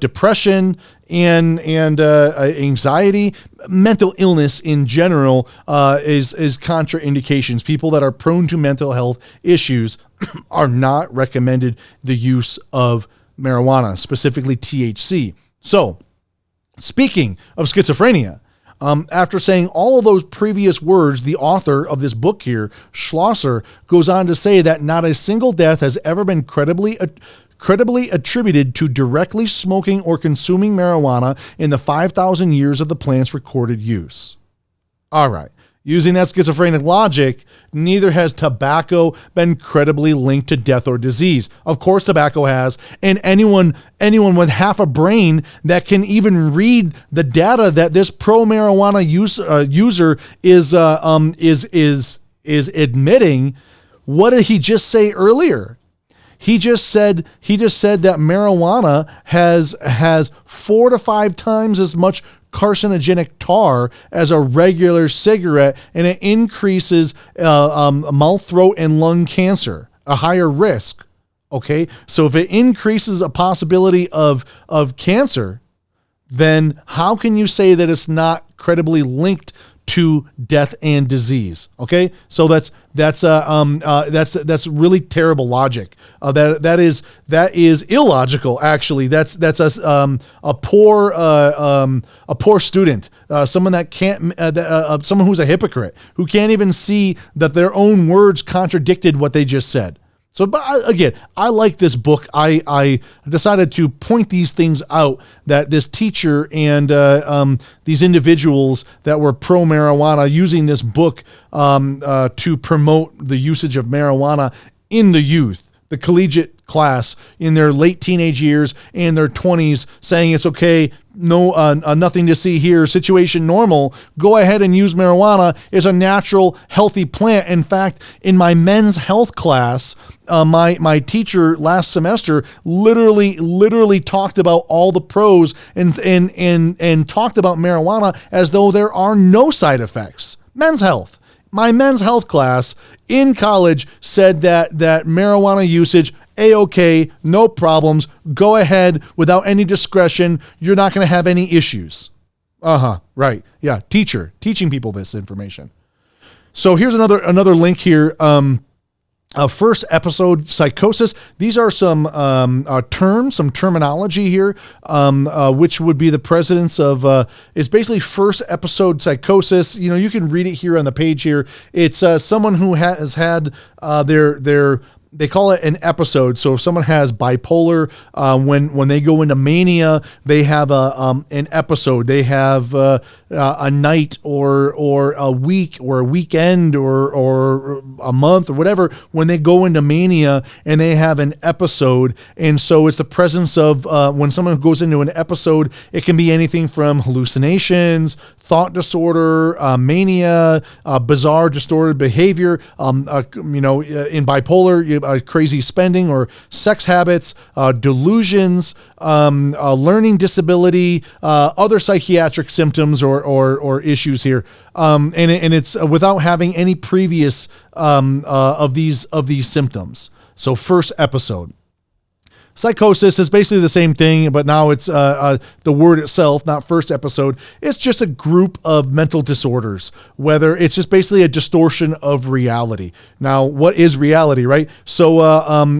depression, and anxiety. Mental illness in general is contraindications. People that are prone to mental health issues are not recommended the use of marijuana, specifically THC. So, speaking of schizophrenia, after saying all of those previous words, the author of this book here, Schlosser, goes on to say that not a single death has ever been credibly attributed to directly smoking or consuming marijuana in the 5,000 years of the plant's recorded use. All right. Using that schizophrenic logic, neither has tobacco been credibly linked to death or disease. Of course, tobacco has, and anyone with half a brain that can even read the data that this pro-marijuana user is admitting. What did he just say earlier? He just said that marijuana has 4 to 5 times as much carcinogenic tar as a regular cigarette, and it increases mouth, throat, and lung cancer, a higher risk. Okay, so if it increases a possibility of cancer, then how can you say that it's not credibly linked to death and disease? Okay, so that's really terrible logic. That is illogical. Actually, that's a poor student, someone that can't, someone who's a hypocrite, who can't even see that their own words contradicted what they just said. So, but again, I like this book. I decided to point these things out, that this teacher and these individuals that were pro-marijuana using this book to promote the usage of marijuana in the youth, the collegiate class in their late teenage years and their 20s, saying it's okay, no, nothing to see here, situation normal, go ahead and use marijuana. It's a natural, healthy plant. In fact, in my men's health class, my teacher last semester literally talked about all the pros and talked about marijuana as though there are no side effects. Men's health. My men's health class in college said that marijuana usage, A-okay, no problems, go ahead without any discretion, you're not going to have any issues. Right. Yeah, teaching people this information. So here's another link here. First episode, psychosis. These are some terms, some terminology here, which would be the precedence of, it's basically first episode psychosis. You know, you can read it here on the page here. It's someone who has had their they call it an episode. So if someone has bipolar, when they go into mania, they have an episode. They have a night or a week or a weekend or a month or whatever when they go into mania and they have an episode. And so it's the presence of when someone goes into an episode, it can be anything from hallucinations, thought disorder, mania, bizarre distorted behavior. In bipolar, crazy spending or sex habits, delusions, learning disability, other psychiatric symptoms or issues here, and it's without having any previous of these symptoms. So first episode. Psychosis is basically the same thing, but now it's the word itself, not first episode. It's just a group of mental disorders, whether it's just basically a distortion of reality. Now, what is reality, right? So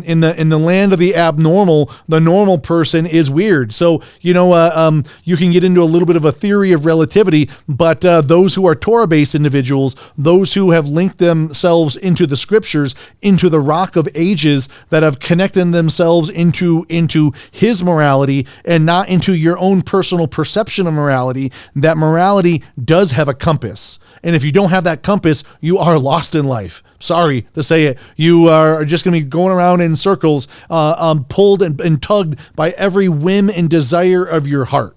in the land of the abnormal, the normal person is weird. So, you can get into a little bit of a theory of relativity, but those who are Torah-based individuals, those who have linked themselves into the scriptures, into the rock of ages that have connected themselves into his morality and not into your own personal perception of morality, that morality does have a compass. And if you don't have that compass, you are lost in life. Sorry to say it. You are just going to be going around in circles, pulled and tugged by every whim and desire of your heart.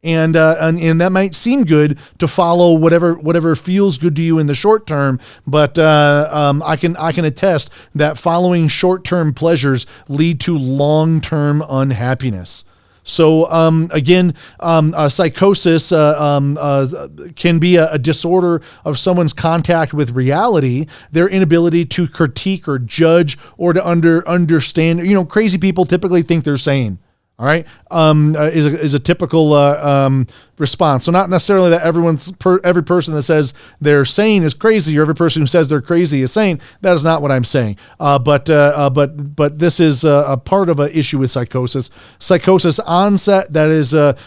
And that might seem good to follow whatever feels good to you in the short term, but I can attest that following short-term pleasures lead to long-term unhappiness. So again, psychosis can be a disorder of someone's contact with reality, their inability to critique or judge or to understand. Crazy people typically think they're sane. All right, is a typical response. So not necessarily that every person that says they're sane is crazy, or every person who says they're crazy is sane. That is not what I'm saying. But this is a part of an issue with psychosis. Psychosis onset, that is a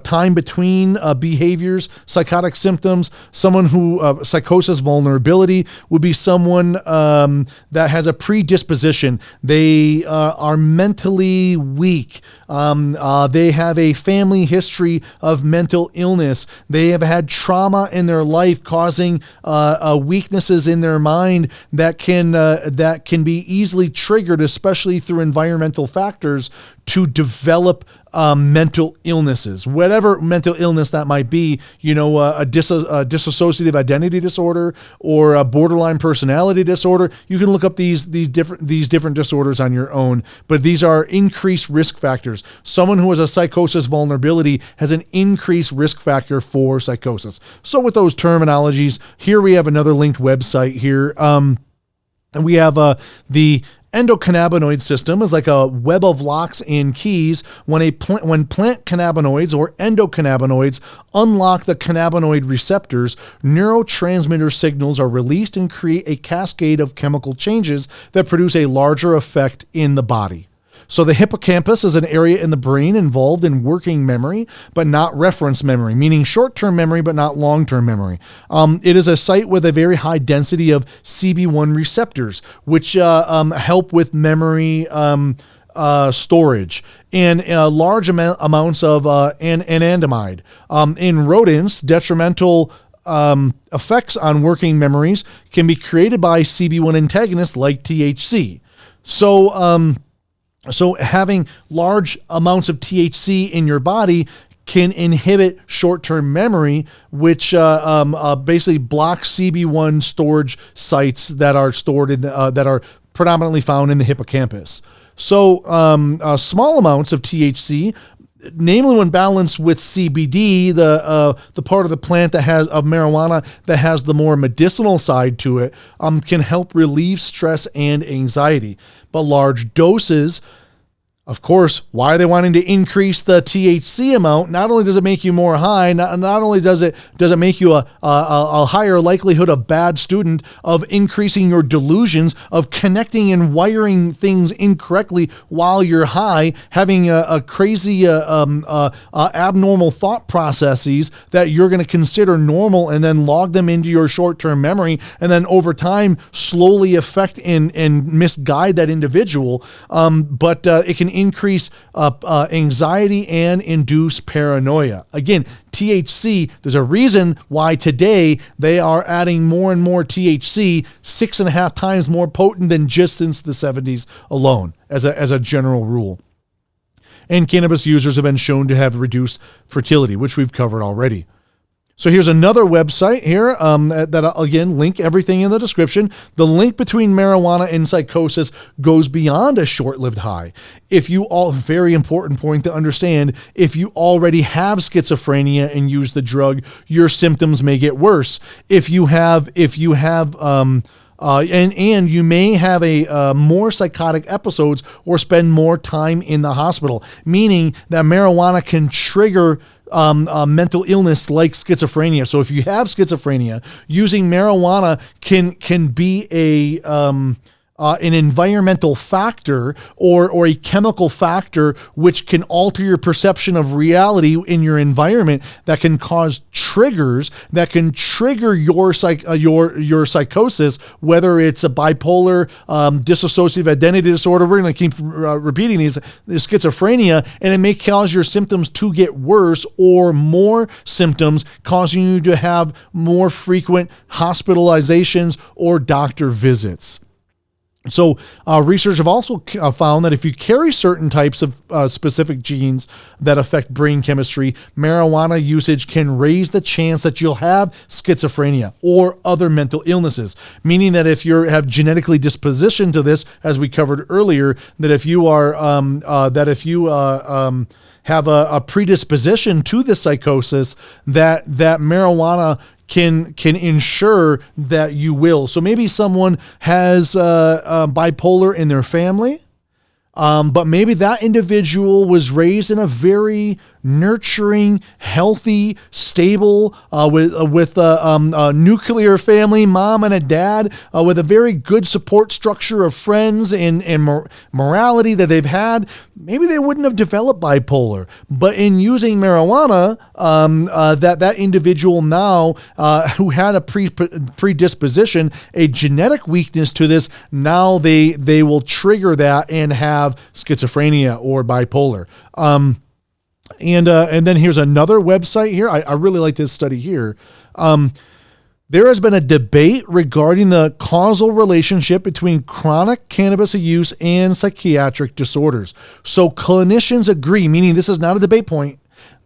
time between behaviors, psychotic symptoms. Someone who psychosis vulnerability would be someone that has a predisposition. They are mentally weak. They have a family history of mental illness. They have had trauma in their life causing weaknesses in their mind that can be easily triggered, especially through environmental factors, to develop mental illnesses, whatever mental illness that might be, a dissociative identity disorder or a borderline personality disorder. You can look up these different disorders on your own, but these are increased risk factors. Someone who has a psychosis vulnerability has an increased risk factor for psychosis. So with those terminologies, here we have another linked website here. And we have the endocannabinoid system is like a web of locks and keys. When plant cannabinoids or endocannabinoids unlock the cannabinoid receptors, neurotransmitter signals are released and create a cascade of chemical changes that produce a larger effect in the body. So the hippocampus is an area in the brain involved in working memory, but not reference memory, meaning short-term memory, but not long-term memory. It is a site with a very high density of CB1 receptors, which help with memory storage, and large amounts of anandamide. In rodents, detrimental effects on working memories can be created by CB1 antagonists like THC. So having large amounts of THC in your body can inhibit short-term memory, which basically blocks CB1 storage sites that are stored in that are predominantly found in the hippocampus. So small amounts of THC, namely when balanced with CBD, the part of the plant of marijuana that has the more medicinal side to it, can help relieve stress and anxiety. But large doses, of course, why are they wanting to increase the THC amount? Not only does it make you more high, not only does it make you a higher likelihood of bad student, of increasing your delusions, of connecting and wiring things incorrectly while you're high, having a crazy abnormal thought processes that you're going to consider normal and then log them into your short-term memory, and then over time slowly affect and misguide that individual. But it can increase anxiety and induce paranoia. Again, THC, there's a reason why today they are adding more and more THC, 6.5 times more potent than just since the 70s alone, as a general rule. And cannabis users have been shown to have reduced fertility, which we've covered already. So here's another website here that I'll, again, link everything in the description. The link between marijuana and psychosis goes beyond a short-lived high. Very important point to understand, if you already have schizophrenia and use the drug, your symptoms may get worse. And you may have more psychotic episodes or spend more time in the hospital, meaning that marijuana can trigger mental illness like schizophrenia. So if you have schizophrenia, using marijuana can be an environmental factor or a chemical factor which can alter your perception of reality in your environment, that can cause triggers that can trigger your psychosis, whether it's a bipolar, dissociative identity disorder. We're going to keep repeating these schizophrenia, and it may cause your symptoms to get worse, or more symptoms, causing you to have more frequent hospitalizations or doctor visits. So research have also found that if you carry certain types of specific genes that affect brain chemistry, marijuana usage can raise the chance that you'll have schizophrenia or other mental illnesses. Meaning that if you have genetically disposition to this, as we covered earlier, that if you are have a predisposition to this psychosis, that marijuana can ensure that you will. So maybe someone has bipolar in their family, but maybe that individual was raised in a very nurturing, healthy, stable, with a nuclear family, mom and a dad, with a very good support structure of friends and morality that they've had. Maybe they wouldn't have developed bipolar, but in using marijuana, that individual now, who had a predisposition, a genetic weakness to this, now they will trigger that and have schizophrenia or bipolar. And then here's another website here. I really like this study here. There has been a debate regarding the causal relationship between chronic cannabis use and psychiatric disorders. So clinicians agree, meaning this is not a debate point.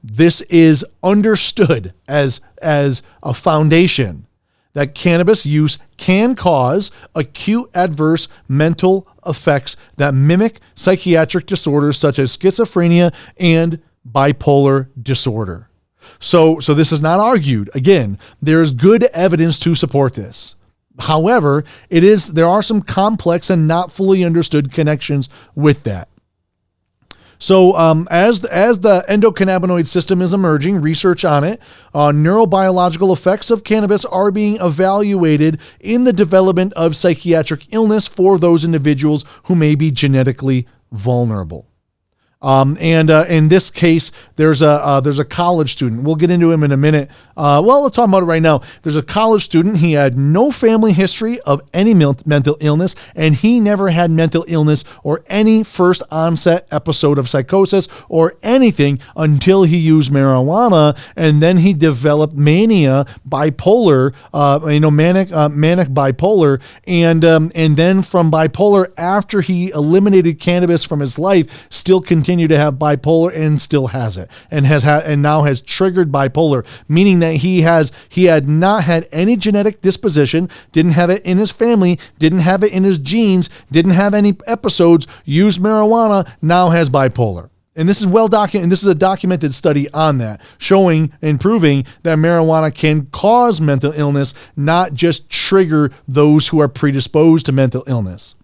This is understood as a foundation, that cannabis use can cause acute adverse mental effects that mimic psychiatric disorders such as schizophrenia and bipolar disorder. So this is not argued. Again, there is good evidence to support this. However, there are some complex and not fully understood connections with that. So as the endocannabinoid system is emerging, research on it, neurobiological effects of cannabis are being evaluated in the development of psychiatric illness for those individuals who may be genetically vulnerable. And in this case, there's a college student. We'll get into him in a minute. Let's talk about it right now. There's a college student. He had no family history of any mental illness, and he never had mental illness or any first onset episode of psychosis or anything until he used marijuana, and then he developed mania, bipolar, manic bipolar, and then from bipolar, after he eliminated cannabis from his life, still continued to have bipolar and still has it, and now has triggered bipolar, meaning that he had not had any genetic disposition, didn't have it in his family, didn't have it in his genes, didn't have any episodes, used marijuana, now has bipolar. And this is well documented, and this is a documented study on that, showing and proving that marijuana can cause mental illness, not just trigger those who are predisposed to mental illness.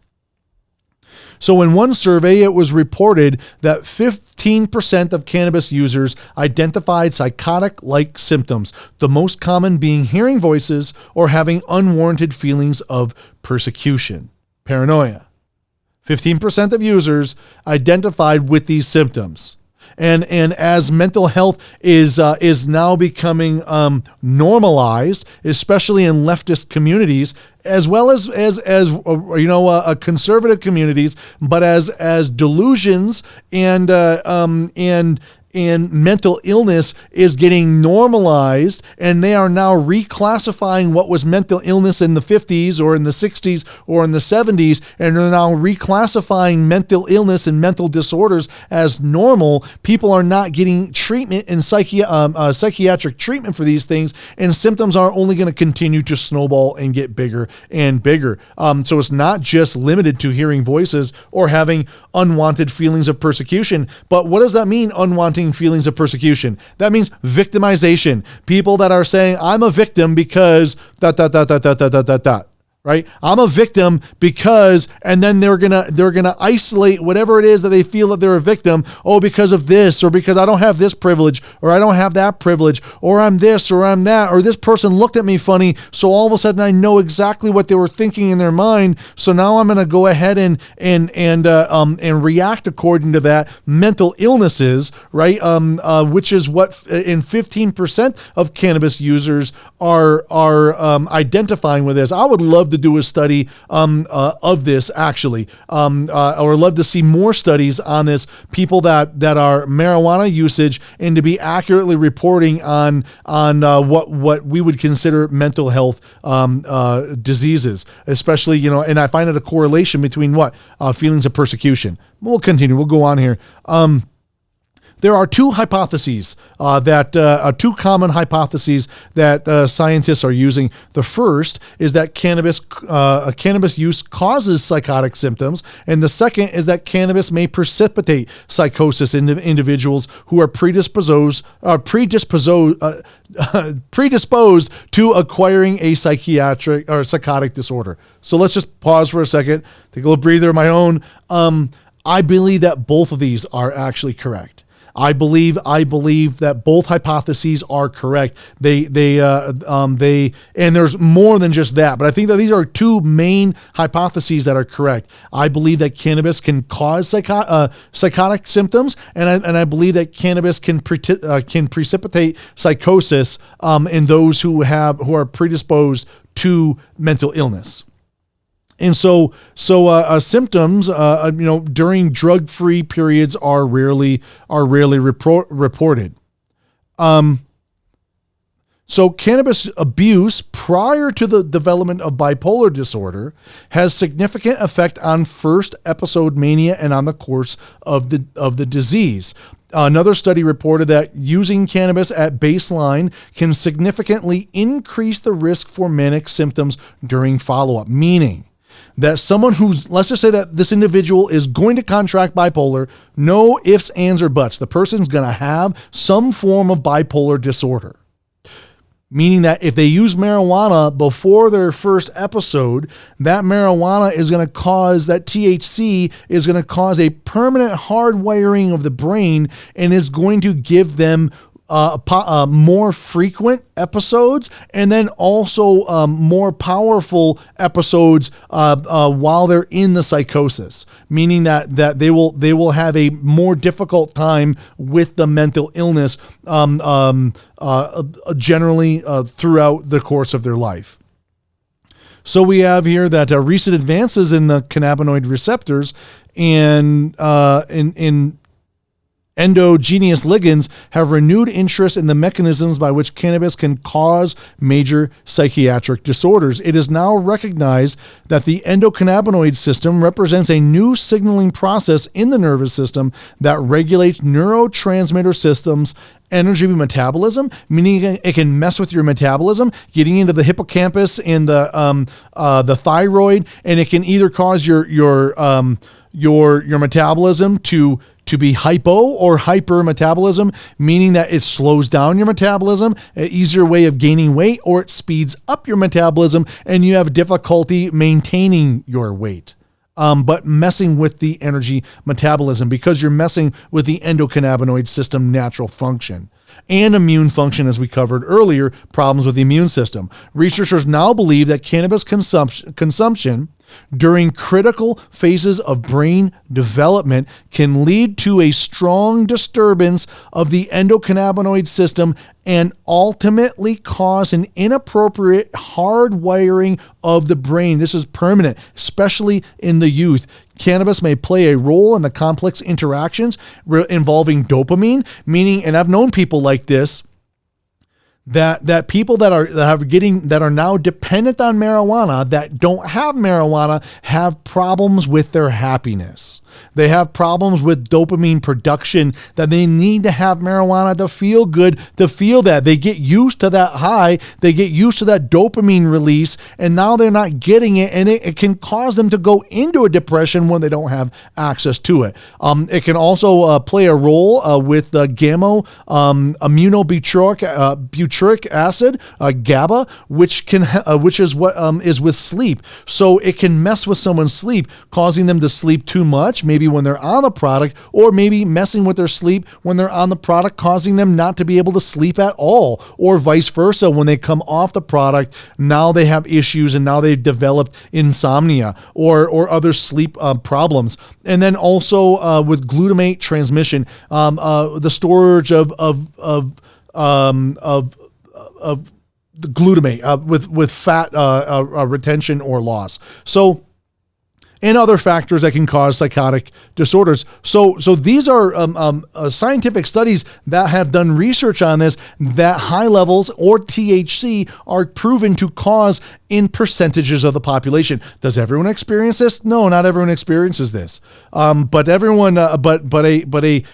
So in one survey, it was reported that 15% of cannabis users identified psychotic-like symptoms, the most common being hearing voices or having unwarranted feelings of persecution, paranoia. 15% of users identified with these symptoms. And as mental health is now becoming normalized, especially in leftist communities, as well as conservative communities, but as delusions and and mental illness is getting normalized, and they are now reclassifying what was mental illness in the 50s or in the 60s or in the 70s, and they're now reclassifying mental illness and mental disorders as normal. People are not getting treatment and psychiatric treatment for these things, and symptoms are only going to continue to snowball and get bigger and bigger. So it's not just limited to hearing voices or having unwanted feelings of persecution. But what does that mean, unwanted feelings of persecution? That means victimization. People that are saying, I'm a victim because ... Right? I'm a victim because, and then they're gonna isolate whatever it is that they feel that they're a victim. Oh, because of this, or because I don't have this privilege, or I don't have that privilege, or I'm this, or I'm that, or this person looked at me funny, so all of a sudden I know exactly what they were thinking in their mind. So now I'm gonna go ahead and react according to that. Mental illnesses, right? Which is what in 15% of cannabis users are identifying with this. I would love to do a study of this, actually, or love to see more studies on this. People that are marijuana usage, and to be accurately reporting on what we would consider mental health diseases, especially, and I find it a correlation between feelings of persecution. We'll continue. We'll go on here. There are two hypotheses two common hypotheses that scientists are using. The first is that cannabis use causes psychotic symptoms, and the second is that cannabis may precipitate psychosis in individuals who are predisposed to acquiring a psychiatric or psychotic disorder. So let's just pause for a second, take a little breather of my own. I believe that both of these are actually correct. I believe that both hypotheses are correct. They and there's more than just that, but I think that these are two main hypotheses that are correct. I believe that cannabis can cause psychotic symptoms, and I believe that cannabis can precipitate psychosis in those who are predisposed to mental illness. And so symptoms, during drug-free periods are rarely reported. So cannabis abuse prior to the development of bipolar disorder has significant effect on first episode mania and on the course of the disease. Another study reported that using cannabis at baseline can significantly increase the risk for manic symptoms during follow-up, meaning that someone let's just say that this individual is going to contract bipolar, no ifs, ands, or buts. The person's going to have some form of bipolar disorder. Meaning that if they use marijuana before their first episode, that marijuana is going to cause, that THC is going to cause a permanent hardwiring of the brain, and is going to give them more frequent episodes, and then also more powerful episodes while they're in the psychosis, meaning that they will have a more difficult time with the mental illness generally throughout the course of their life. So we have here that recent advances in the cannabinoid receptors and in endogenous ligands have renewed interest in the mechanisms by which cannabis can cause major psychiatric disorders. It is now recognized that the endocannabinoid system represents a new signaling process in the nervous system that regulates neurotransmitter systems, energy metabolism, meaning it can mess with your metabolism, getting into the hippocampus and the thyroid, and it can either cause your metabolism to be hypo or hyper metabolism, meaning that it slows down your metabolism, an easier way of gaining weight, or it speeds up your metabolism and you have difficulty maintaining your weight. But messing with the energy metabolism, because you're messing with the endocannabinoid system natural function. And immune function, as we covered earlier, problems with the immune system. Researchers now believe that cannabis consumption during critical phases of brain development can lead to a strong disturbance of the endocannabinoid system and ultimately cause an inappropriate hardwiring of the brain. This is permanent, especially in the youth. Cannabis may play a role in the complex interactions involving dopamine, meaning, and I've known people like this, that people that are now dependent on marijuana that don't have marijuana have problems with their happiness. They have problems with dopamine production, that they need to have marijuana to feel good, to feel that. They get used to that high, they get used to that dopamine release, and now they're not getting it, and it can cause them to go into a depression when they don't have access to it. It can also play a role with gamma aminobutyric acid, GABA, which is what is with sleep. So it can mess with someone's sleep, causing them to sleep too much, maybe when they're on the product, or maybe messing with their sleep when they're on the product, causing them not to be able to sleep at all, or vice versa. When they come off the product, now they have issues, and now they've developed insomnia or other sleep problems. And then also with glutamate transmission, the storage of the glutamate with fat retention or loss. So, and other factors that can cause psychotic disorders. So these are scientific studies that have done research on this, that high levels or THC are proven to cause in percentages of the population. Does everyone experience this? No, not everyone experiences this. But everyone, but a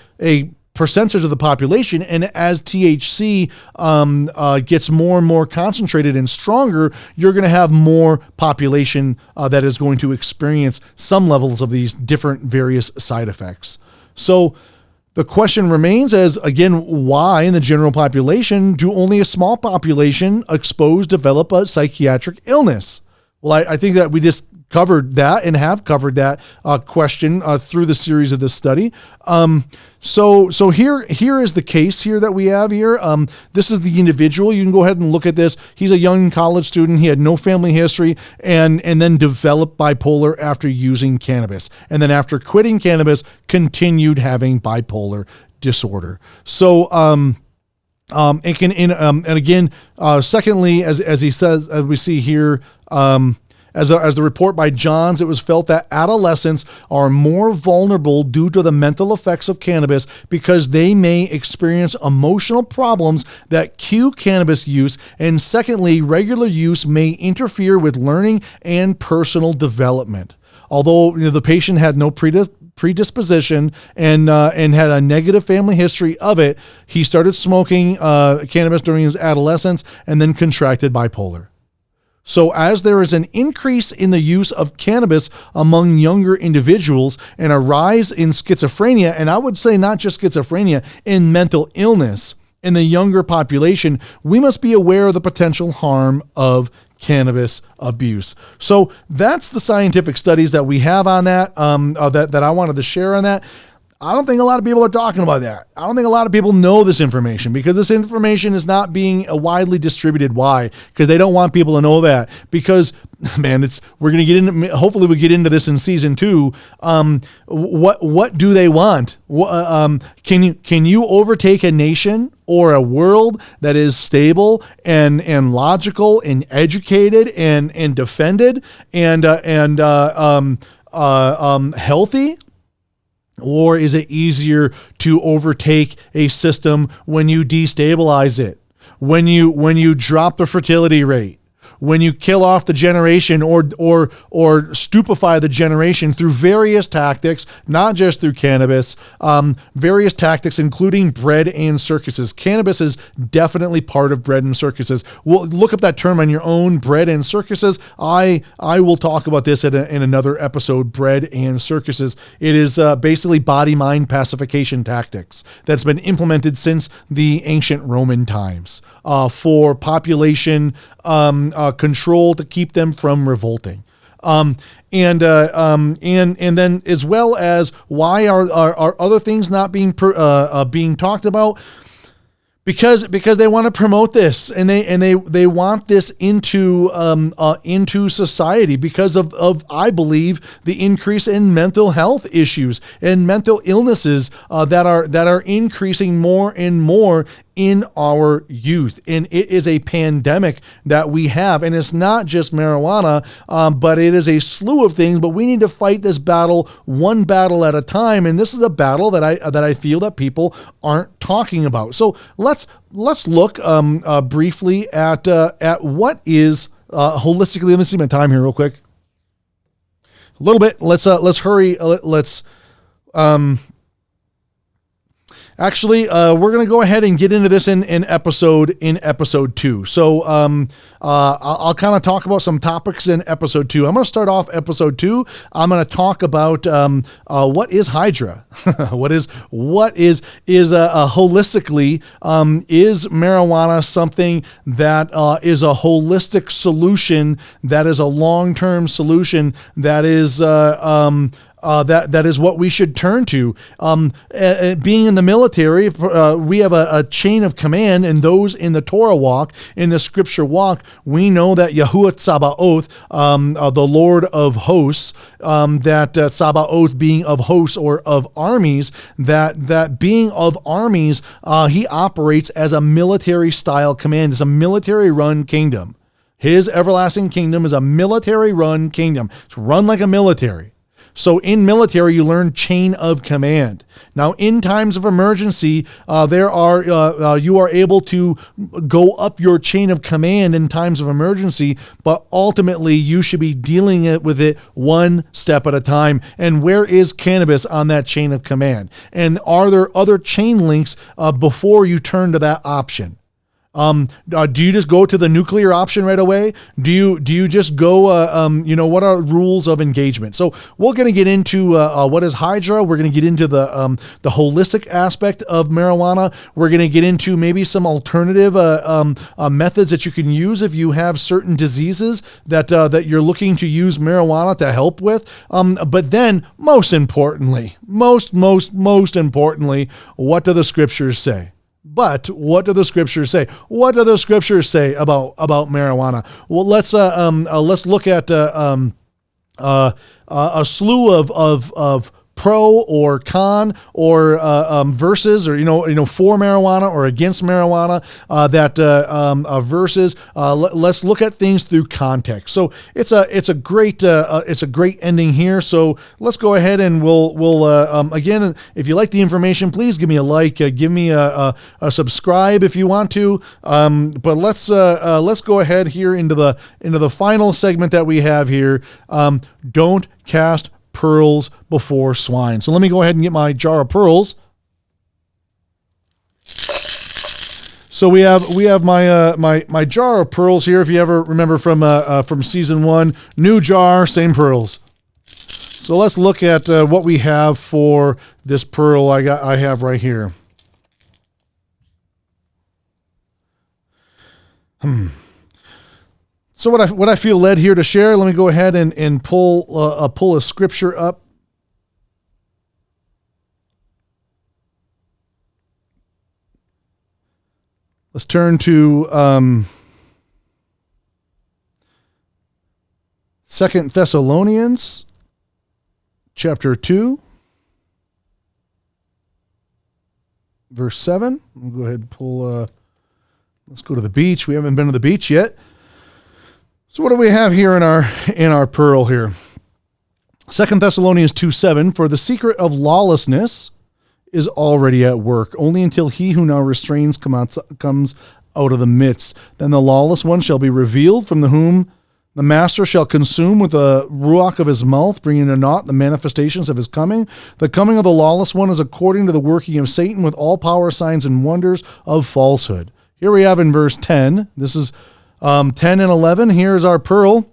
percentage of the population, and as THC gets more and more concentrated and stronger, you're going to have more population that is going to experience some levels of these different various side effects. So the question remains as, again, why in the general population do only a small population exposed develop a psychiatric illness? Well, I think that we just covered that and have covered that question through the series of this study. So here is the case here that we have here. This is the individual. You can go ahead and look at this. He's a young college student. He had no family history and then developed bipolar after using cannabis. And then after quitting cannabis, continued having bipolar disorder. So, it can, and again, secondly, as he says, as we see here, as the report by Johns, it was felt that adolescents are more vulnerable due to the mental effects of cannabis because they may experience emotional problems that cue cannabis use. And secondly, regular use may interfere with learning and personal development. Although the patient had no predisposition and had a negative family history of it, he started smoking cannabis during his adolescence and then contracted bipolar. So as there is an increase in the use of cannabis among younger individuals and a rise in schizophrenia, and I would say not just schizophrenia, in mental illness in the younger population, we must be aware of the potential harm of cannabis abuse. So that's the scientific studies that we have on that, that I wanted to share on that. I don't think a lot of people are talking about that. I don't think a lot of people know this information because this information is not being widely distributed. Why? Because they don't want people to know that. Because, man, we're going to get into, hopefully we get into this in season 2. What do they want? Can you overtake a nation or a world that is stable and logical and educated and defended and healthy? Or is it easier to overtake a system when you destabilize it, when you drop the fertility rate, when you kill off the generation or stupefy the generation through various tactics, not just through cannabis, various tactics, including bread and circuses. Cannabis is definitely part of bread and circuses. Well, look up that term on your own, bread and circuses. I will talk about this in another episode, bread and circuses. It is basically body-mind pacification tactics that's been implemented since the ancient Roman times for population control to keep them from revolting. And then as well as why are other things not being talked about? because they want to promote this, and they want this into society because of I believe the increase in mental health issues and mental illnesses that are increasing more and more in our youth. And it is a pandemic that we have, and it's not just marijuana, but it is a slew of things. But we need to fight this battle one battle at a time, and this is a battle that I feel that people aren't talking about. So let's look briefly at what is holistically. Let me see my time here real quick. A little bit. Let's hurry. Actually, we're going to go ahead and get into this in episode 2. So I'll kind of talk about some topics in episode 2. I'm going to start off episode 2. I'm going to talk about what is Hydra. what is holistically, is marijuana something that is a holistic solution, that is a long-term solution, that is that is what we should turn to. Being in the military, we have a chain of command, and those in the Torah walk, in the scripture walk, we know that Yahuwah Tsabaoth, the Lord of hosts, that Tsabaoth being of hosts or of armies, that being of armies, he operates as a military style command. It's a military run kingdom. His everlasting kingdom is a military run kingdom. It's run like a military. So in military, you learn chain of command. Now, in times of emergency, you are able to go up your chain of command in times of emergency, but ultimately you should be dealing with it one step at a time. And where is cannabis on that chain of command? And are there other chain links before you turn to that option? Do you just go to the nuclear option right away? Do you just go, what are rules of engagement? So we're going to get into what is Hydra. We're going to get into the holistic aspect of marijuana. We're going to get into maybe some alternative methods that you can use if you have certain diseases that you're looking to use marijuana to help with. But then most importantly, what do the scriptures say? But what do the scriptures say? What do the scriptures say about marijuana? Well, let's look at a slew of pro or con or verses, or for marijuana or against marijuana, verses. Let's look at things through context. So it's a great ending here. So let's go ahead and we'll again, if you like the information, please give me a like, give me a subscribe if you want to. But let's go ahead here into the final segment that we have here. Don't cast pearls before swine. So let me go ahead and get my jar of pearls. So we have my jar of pearls here. If you ever remember from season 1, new jar, same pearls. So let's look at what we have for this pearl I have right here. So what I feel led here to share, let me go ahead and pull a scripture up. Let's turn to 2 Thessalonians chapter 2, verse 7. We'll go ahead and pull. Let's go to the beach. We haven't been to the beach yet. So what do we have here in our pearl here? 2 Thessalonians 2:7, for the secret of lawlessness is already at work, only until he who now restrains comes out of the midst. Then the lawless one shall be revealed, from whom the master shall consume with the ruach of his mouth, bringing to naught the manifestations of his coming. The coming of the lawless one is according to the working of Satan, with all power, signs, and wonders of falsehood. Here we have in verse 10, this is 10 and 11, here's our pearl.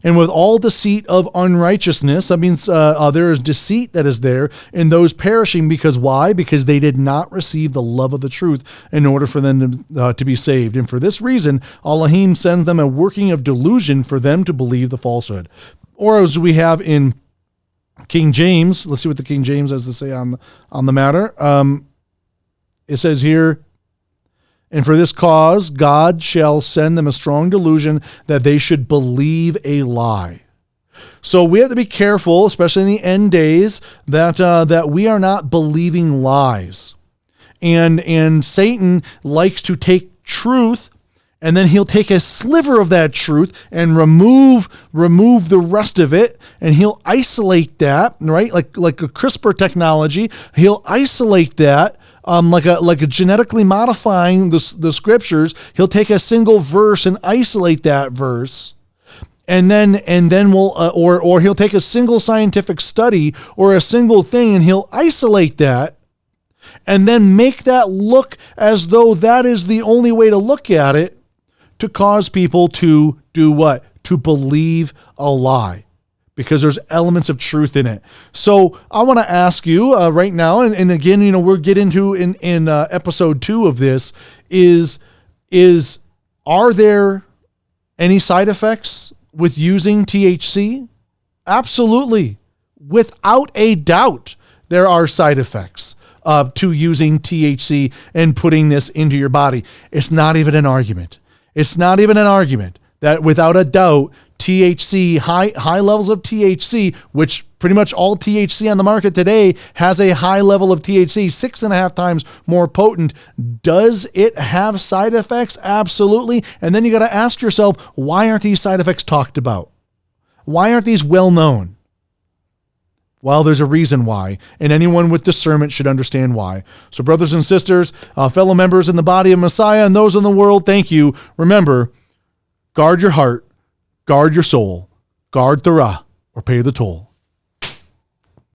And with all deceit of unrighteousness, that means there is deceit that is there in those perishing. Because why? Because they did not receive the love of the truth in order for them to be saved. And for this reason, Elohim sends them a working of delusion for them to believe the falsehood. Or as we have in King James, let's see what the King James has to say on the matter. It says here, And for this cause, God shall send them a strong delusion that they should believe a lie. So we have to be careful, especially in the end days, that we are not believing lies. And Satan likes to take truth, and then he'll take a sliver of that truth and remove the rest of it, and he'll isolate that, right? Like a CRISPR technology, he'll isolate that. Like a genetically modifying the scriptures, he'll take a single verse and isolate that verse, and then we'll or he'll take a single scientific study or a single thing and he'll isolate that, and then make that look as though that is the only way to look at it, to cause people to do what? To believe a lie, because there's elements of truth in it. So I want to ask you right now, and again, we'll get into in episode 2 of this, is are there any side effects with using THC? Absolutely. Without a doubt, there are side effects to using THC and putting this into your body. It's not even an argument. It's not even an argument that without a doubt, THC, high levels of THC, which pretty much all THC on the market today has a high level of THC, 6.5 times more potent. Does it have side effects? Absolutely. And then you got to ask yourself, why aren't these side effects talked about? Why aren't these well known? Well, there's a reason why, and anyone with discernment should understand why. So brothers and sisters, fellow members in the body of Messiah and those in the world, thank you. Remember, guard your heart, guard your soul, guard the Ra, or pay the toll.